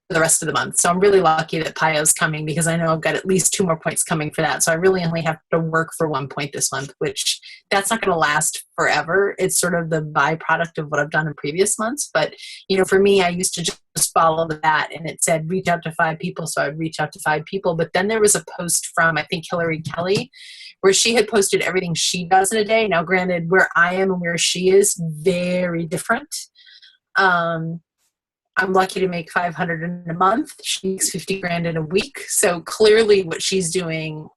the rest of the month. So I'm really lucky that PIO's coming because I know I've got at least 2 more points coming for that. So I really only have to work for 1 point this month, which that's not going to last forever. It's sort of the byproduct of what I've done in previous months. But, for me, I used to just follow that and it said reach out to 5 people. So I'd reach out to 5 people. But then there was a post from, I think, Hillary Kelly, where she had posted everything she does in a day. Now, granted, where I am and where she is, very different. I'm lucky to make $500 in a month. She makes $50,000 in a week. So clearly what she's doing,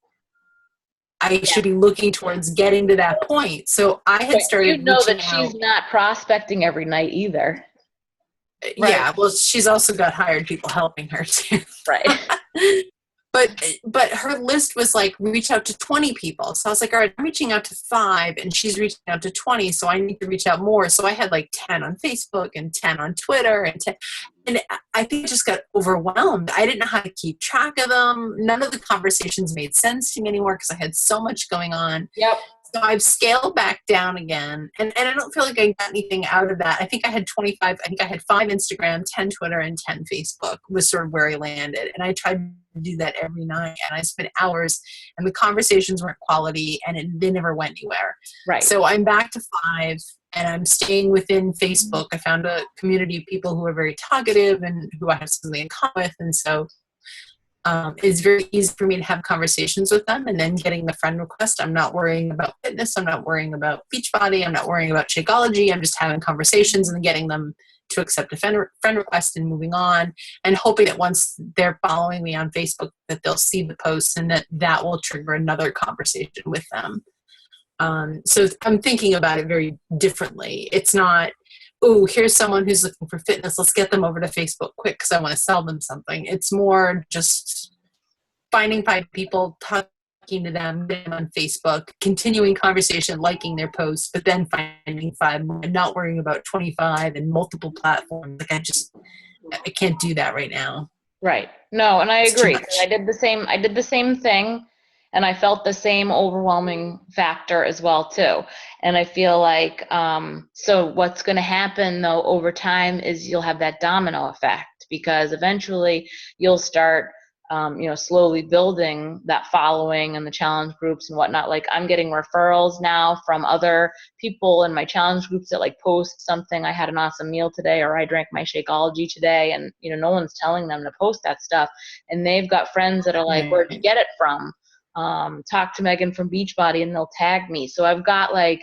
I should be looking towards getting to that point. So I had started that she's not prospecting every night either. Yeah, well, she's also got hired people helping her too. Right. But her list was like, reach out to 20 people. So I was like, all right, I'm reaching out to 5 and she's reaching out to 20. So I need to reach out more. So I had like 10 on Facebook and 10 on Twitter and I think I just got overwhelmed. I didn't know how to keep track of them. None of the conversations made sense to me anymore because I had so much going on. Yep. So I've scaled back down again. And I don't feel like I got anything out of that. I think I had 25. I think I had 5 Instagram, 10 Twitter, and 10 Facebook was sort of where I landed. And I tried to do that every night. And I spent hours and the conversations weren't quality and they never went anywhere. Right. So I'm back to 5 and I'm staying within Facebook. I found a community of people who are very talkative and who I have something in common with. And so it's very easy for me to have conversations with them and then getting the friend request. I'm not worrying about fitness. I'm not worrying about Beachbody. I'm not worrying about Shakeology. I'm just having conversations and getting them to accept a friend request and moving on and hoping that once they're following me on Facebook that they'll see the posts and that will trigger another conversation with them. So I'm thinking about it very differently. It's not, oh, here's someone who's looking for fitness. Let's get them over to Facebook quick because I want to sell them something. It's more just finding 5 people, talking to them, getting them on Facebook, continuing conversation, liking their posts, but then finding 5 more and not worrying about 25 and multiple platforms. Like I can't do that right now. Right. No, and I agree. It's too much. I did the same thing. And I felt the same overwhelming factor as well too. And I feel like, so what's going to happen though over time is you'll have that domino effect because eventually you'll start, slowly building that following and the challenge groups and whatnot. Like I'm getting referrals now from other people in my challenge groups that like post something. I had an awesome meal today, or I drank my Shakeology today, and no one's telling them to post that stuff. And they've got friends that are like, where'd you get it from? Talk to Megan from Beachbody and they'll tag me. So I've got like,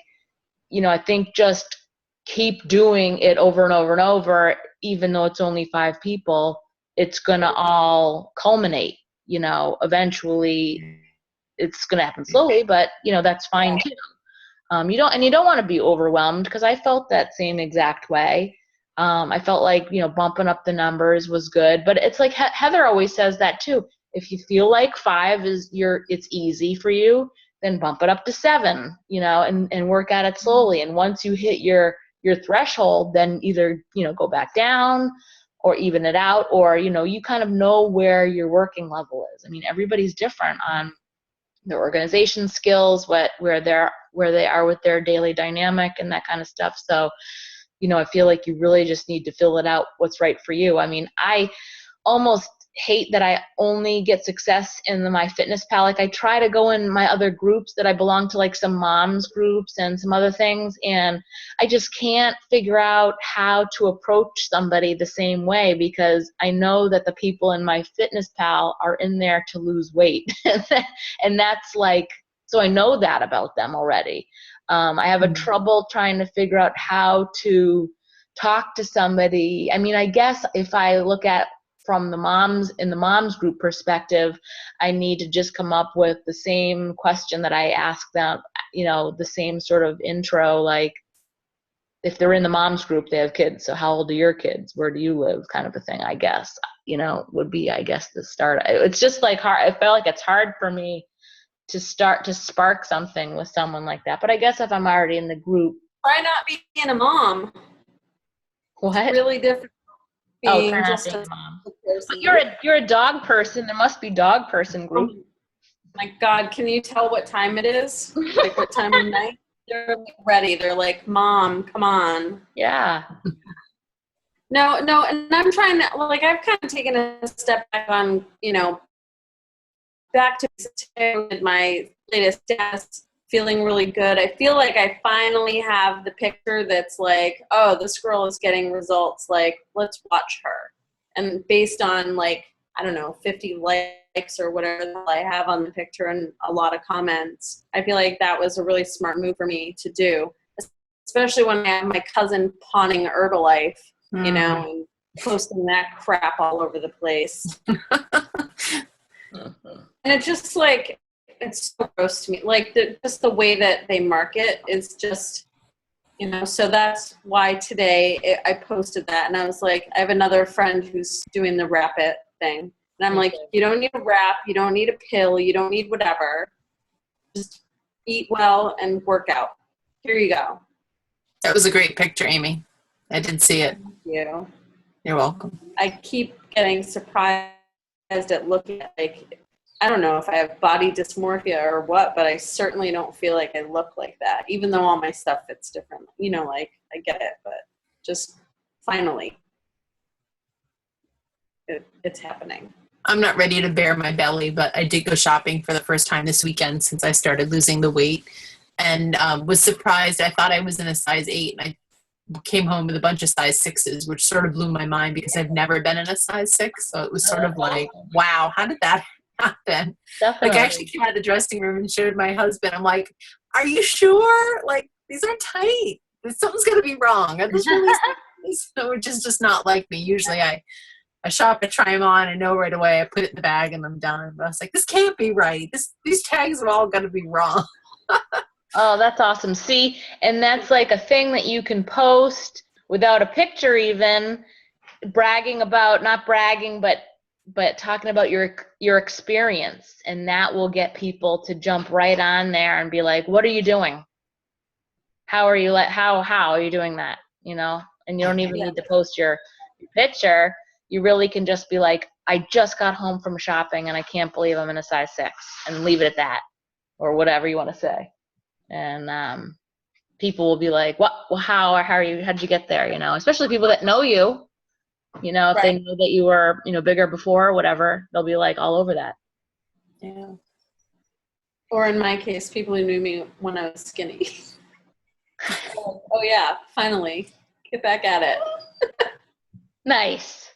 I think just keep doing it over and over and over, even though it's only 5 people, it's going to all culminate, eventually it's going to happen slowly, but that's fine too. You don't want to be overwhelmed because I felt that same exact way. I felt like, bumping up the numbers was good, but it's like Heather always says that too. If you feel like 5 it's easy for you, then bump it up to 7, and work at it slowly. And once you hit your threshold, then either, go back down or even it out, or, you kind of know where your working level is. I mean, everybody's different on their organization skills, where they are with their daily dynamic and that kind of stuff. So, I feel like you really just need to fill it out what's right for you. I mean, I almost hate that I only get success in my fitness pal. Like I try to go in my other groups that I belong to, like some moms groups and some other things, and I just can't figure out how to approach somebody the same way, because I know that the people in my fitness pal are in there to lose weight. And that's like, so I know that about them already. I have a trouble trying to figure out how to talk to somebody. I mean, I guess if I look at from the moms in the moms group perspective, I need to just come up with the same question that I ask them, you know, the same sort of intro, like if they're in the moms group, they have kids. So how old are your kids? Where do you live? Kind of a thing, I guess, you know, would be, I guess, the start. It's just like hard. I feel like it's hard for me to start to spark something with someone like that. But I guess if I'm already in the group. Try not being a mom. What? It's really difficult. Oh, Being try not just being a a mom. person. But you're a dog person. There must be dog person group. Oh my God, can you tell what time it is? Like what time of night? They're ready. They're like, Mom, come on. Yeah. No, and I'm trying to, like, I've kind of taken a step back on, you know, back to my latest test, feeling really good. I feel like I finally have the picture that's like, oh, this girl is getting results. Like, let's watch her. And based on, like, I don't know, 50 likes or whatever I have on the picture and a lot of comments, I feel like that was a really smart move for me to do, especially when I have my cousin pawning Herbalife, you know, and posting that crap all over the place. And it's just like, it's so gross to me. Like, just the way that they market is just, you know, so that's why today I posted that. And I was like, I have another friend who's doing the Wrap It thing. And I'm like, you don't need a wrap, you don't need a pill, you don't need whatever. Just eat well and work out. Here you go. That was a great picture, Amy. I did see it. Thank you. You're welcome. I keep getting surprised at looking at, like, I don't know if I have body dysmorphia or what, but I certainly don't feel like I look like that, even though all my stuff fits differently. You know, like, I get it, but just finally, it's happening. I'm not ready to bare my belly, but I did go shopping for the first time this weekend since I started losing the weight, and was surprised. I thought I was in a size 8, and I came home with a bunch of size 6s, which sort of blew my mind because I've never been in a size 6. So it was sort of like, wow, how did that happen? Definitely. Like, I actually came out of the dressing room and showed my husband. I'm like, are you sure? Like, these are tight. Something's going to be wrong. Are these really so, which is just not like me. Usually I shop, I try them on, I know right away, I put it in the bag and I'm done. But I was like, this can't be right. These tags are all going to be wrong. Oh, that's awesome. See, and that's like a thing that you can post without a picture even, bragging about, not bragging, but talking about your experience, and that will get people to jump right on there and be like, what are you doing? How are you how are you doing that? You know, and you don't even need to post your picture. You really can just be like, I just got home from shopping and I can't believe I'm in a size 6, and leave it at that, or whatever you want to say. And people will be like, what, well, how'd you get there? You know, especially people that know you, you know, if they know that you were, you know, bigger before or whatever, they'll be like all over that. Yeah. Or in my case, people who knew me when I was skinny. Oh yeah, finally, get back at it. Nice.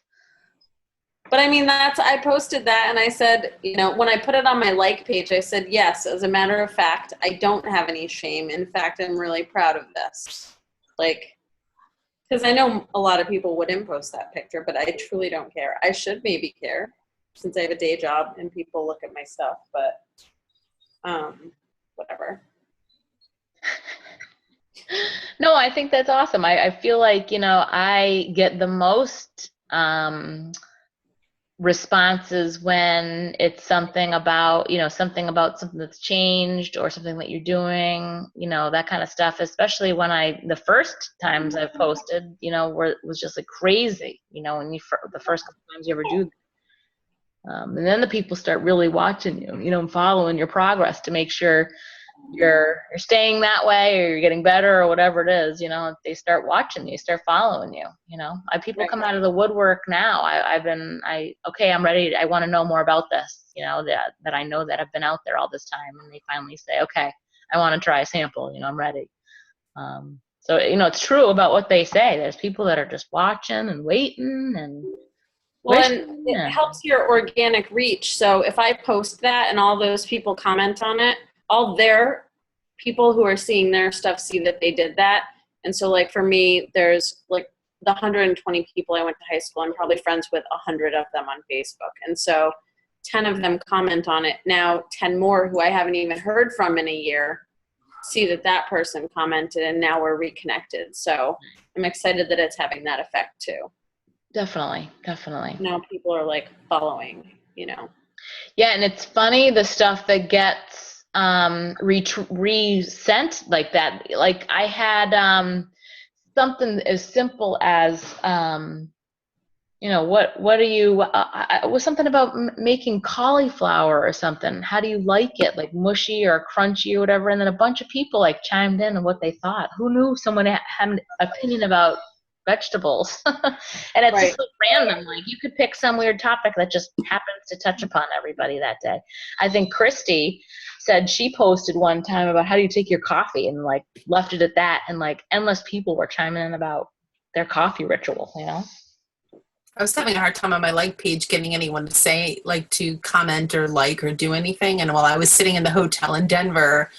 But I mean, I posted that and I said, you know, when I put it on my like page, I said, yes, as a matter of fact, I don't have any shame. In fact, I'm really proud of this. Like, because I know a lot of people wouldn't post that picture, but I truly don't care. I should maybe care since I have a day job and people look at my stuff, but whatever. No, I think that's awesome. I feel like, you know, I get the most responses when it's something about, you know, something that's changed or something that you're doing, you know, that kind of stuff, especially when the first times I've posted, you know, where it was just like crazy, you know, when the first couple times you ever do and then the people start really watching you, you know, and following your progress to make sure you're staying that way or you're getting better or whatever it is, you know, they start watching you, start following you, you know. People Right. come out of the woodwork now. Okay, I'm ready. I want to know more about this, you know, that I know that I've been out there all this time, and they finally say, okay, I want to try a sample, you know, I'm ready. So, you know, it's true about what they say. There's people that are just watching and waiting and Well, and wishing. it helps your organic reach. So if I post that and all those people comment on it, all their people who are seeing their stuff see that they did that. And so, like, for me, there's like the 120 people I went to high school. I'm probably friends with 100 of them on Facebook. And so 10 of them comment on it. Now 10 more who I haven't even heard from in a year see that that person commented, and now we're reconnected. So I'm excited that it's having that effect too. Definitely. Now people are like following, you know. Yeah, and it's funny the stuff that gets resent like that. Like I had something as simple as you know, what are you? It was something about making cauliflower or something. How do you like it, like mushy or crunchy or whatever? And then a bunch of people like chimed in on what they thought. Who knew someone had an opinion about vegetables? And it's Right. just so random. Like you could pick some weird topic that just happens to touch upon everybody that day. I think Christy said she posted one time about how do you take your coffee, and like left it at that, and like endless people were chiming in about their coffee ritual, you know. I was having a hard time on my like page getting anyone to say, like, to comment or like or do anything. And while I was sitting in the hotel in Denver,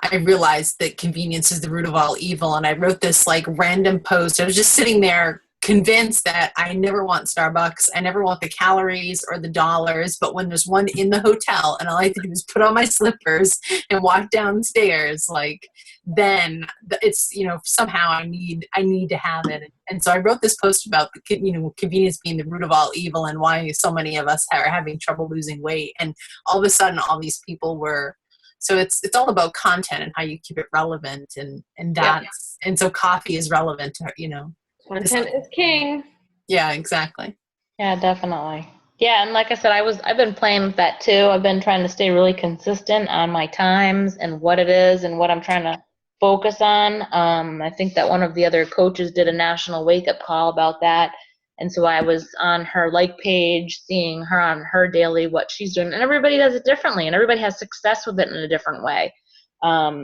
I realized that convenience is the root of all evil. And I wrote this like random post. I was just sitting there convinced that I never want Starbucks. I never want the calories or the dollars. But when there's one in the hotel and all I have to do is put on my slippers and walk downstairs, like, then it's, you know, somehow I need to have it. And so I wrote this post about the, you know, convenience being the root of all evil and why so many of us are having trouble losing weight. And all of a sudden all these people were, so it's all about content and how you keep it relevant, and that's, and so coffee is relevant to, you know. Content is king. Yeah, exactly. Yeah, definitely. Yeah, and like I said, I've been playing with that too. I've been trying to stay really consistent on my times and what it is and what I'm trying to focus on. I think that one of the other coaches did a national wake up call about that. And so I was on her like page, seeing her on her daily, what she's doing. And everybody does it differently, and everybody has success with it in a different way.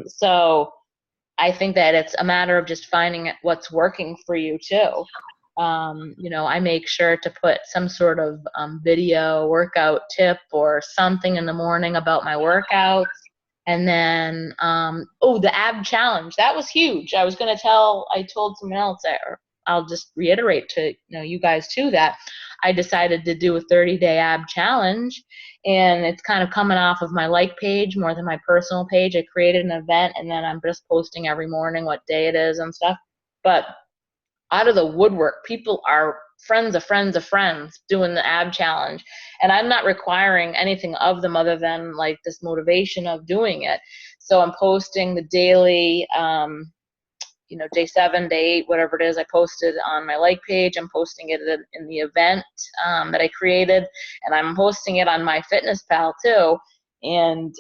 So I think that it's a matter of just finding what's working for you too. You know, I make sure to put some sort of video workout tip or something in the morning about my workouts. And then, the ab challenge, that was huge. I told someone else, or I'll just reiterate to you guys too, that I decided to do a 30-day ab challenge, and it's kind of coming off of my like page more than my personal page. I created an event, and then I'm just posting every morning what day it is and stuff. But out of the woodwork, people are friends of friends of friends doing the ab challenge, and I'm not requiring anything of them other than like this motivation of doing it. So I'm posting the daily day 7, day 8, whatever it is, I posted on my like page. I'm posting it in the event that I created, and I'm posting it on my MyFitnessPal too. And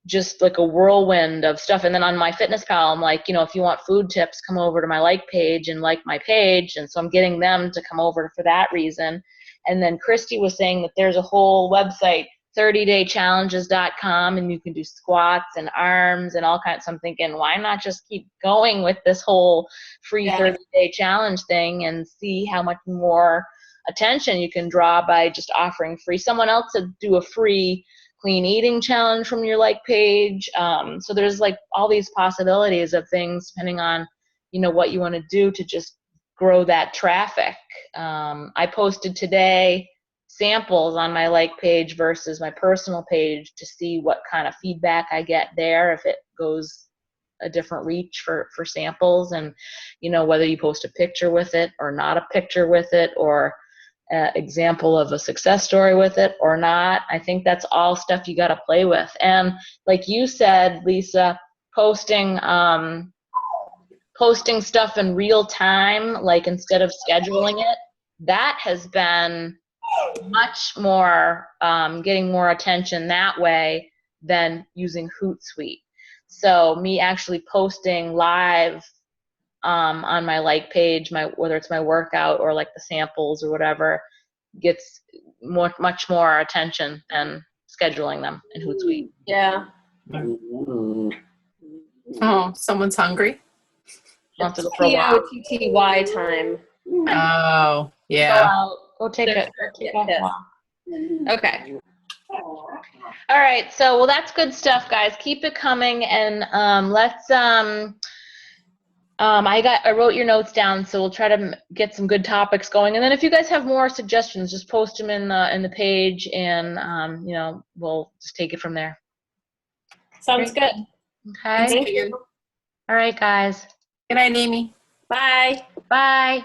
just like a whirlwind of stuff. And then on my MyFitnessPal, I'm like, if you want food tips, come over to my like page and like my page. And so I'm getting them to come over for that reason. And then Christy was saying that there's a whole website, 30daychallenges.com, and you can do squats and arms and all kinds. So I'm thinking, why not just keep going with this whole free 30-day challenge thing and see how much more attention you can draw by just offering free. Someone else to do a free clean eating challenge from your like page. So there's like all these possibilities of things depending on, what you want to do to just grow that traffic. I posted today samples on my like page versus my personal page to see what kind of feedback I get there, if it goes a different reach for samples, and whether you post a picture with it or not a picture with it, or example of a success story with it or not. I think that's all stuff you got to play with. And like you said, Lisa, posting stuff in real time, like instead of scheduling it, that has been much more getting more attention that way than using Hootsuite. So me actually posting live on my like page, whether it's my workout or like the samples or whatever, gets much more attention than scheduling them in Hootsuite. Yeah. Oh, someone's hungry? Wants to go for a walk. POTTY time. Oh, Go yeah. out. Go take a Yeah. walk. Okay. All right, so well, that's good stuff, guys. Keep it coming, and let's. I wrote your notes down, so we'll try to get some good topics going. And then if you guys have more suggestions, just post them in the page, and we'll just take it from there. Sounds good. Okay. Thank you. All right, guys. Good night, Amy. Bye. Bye.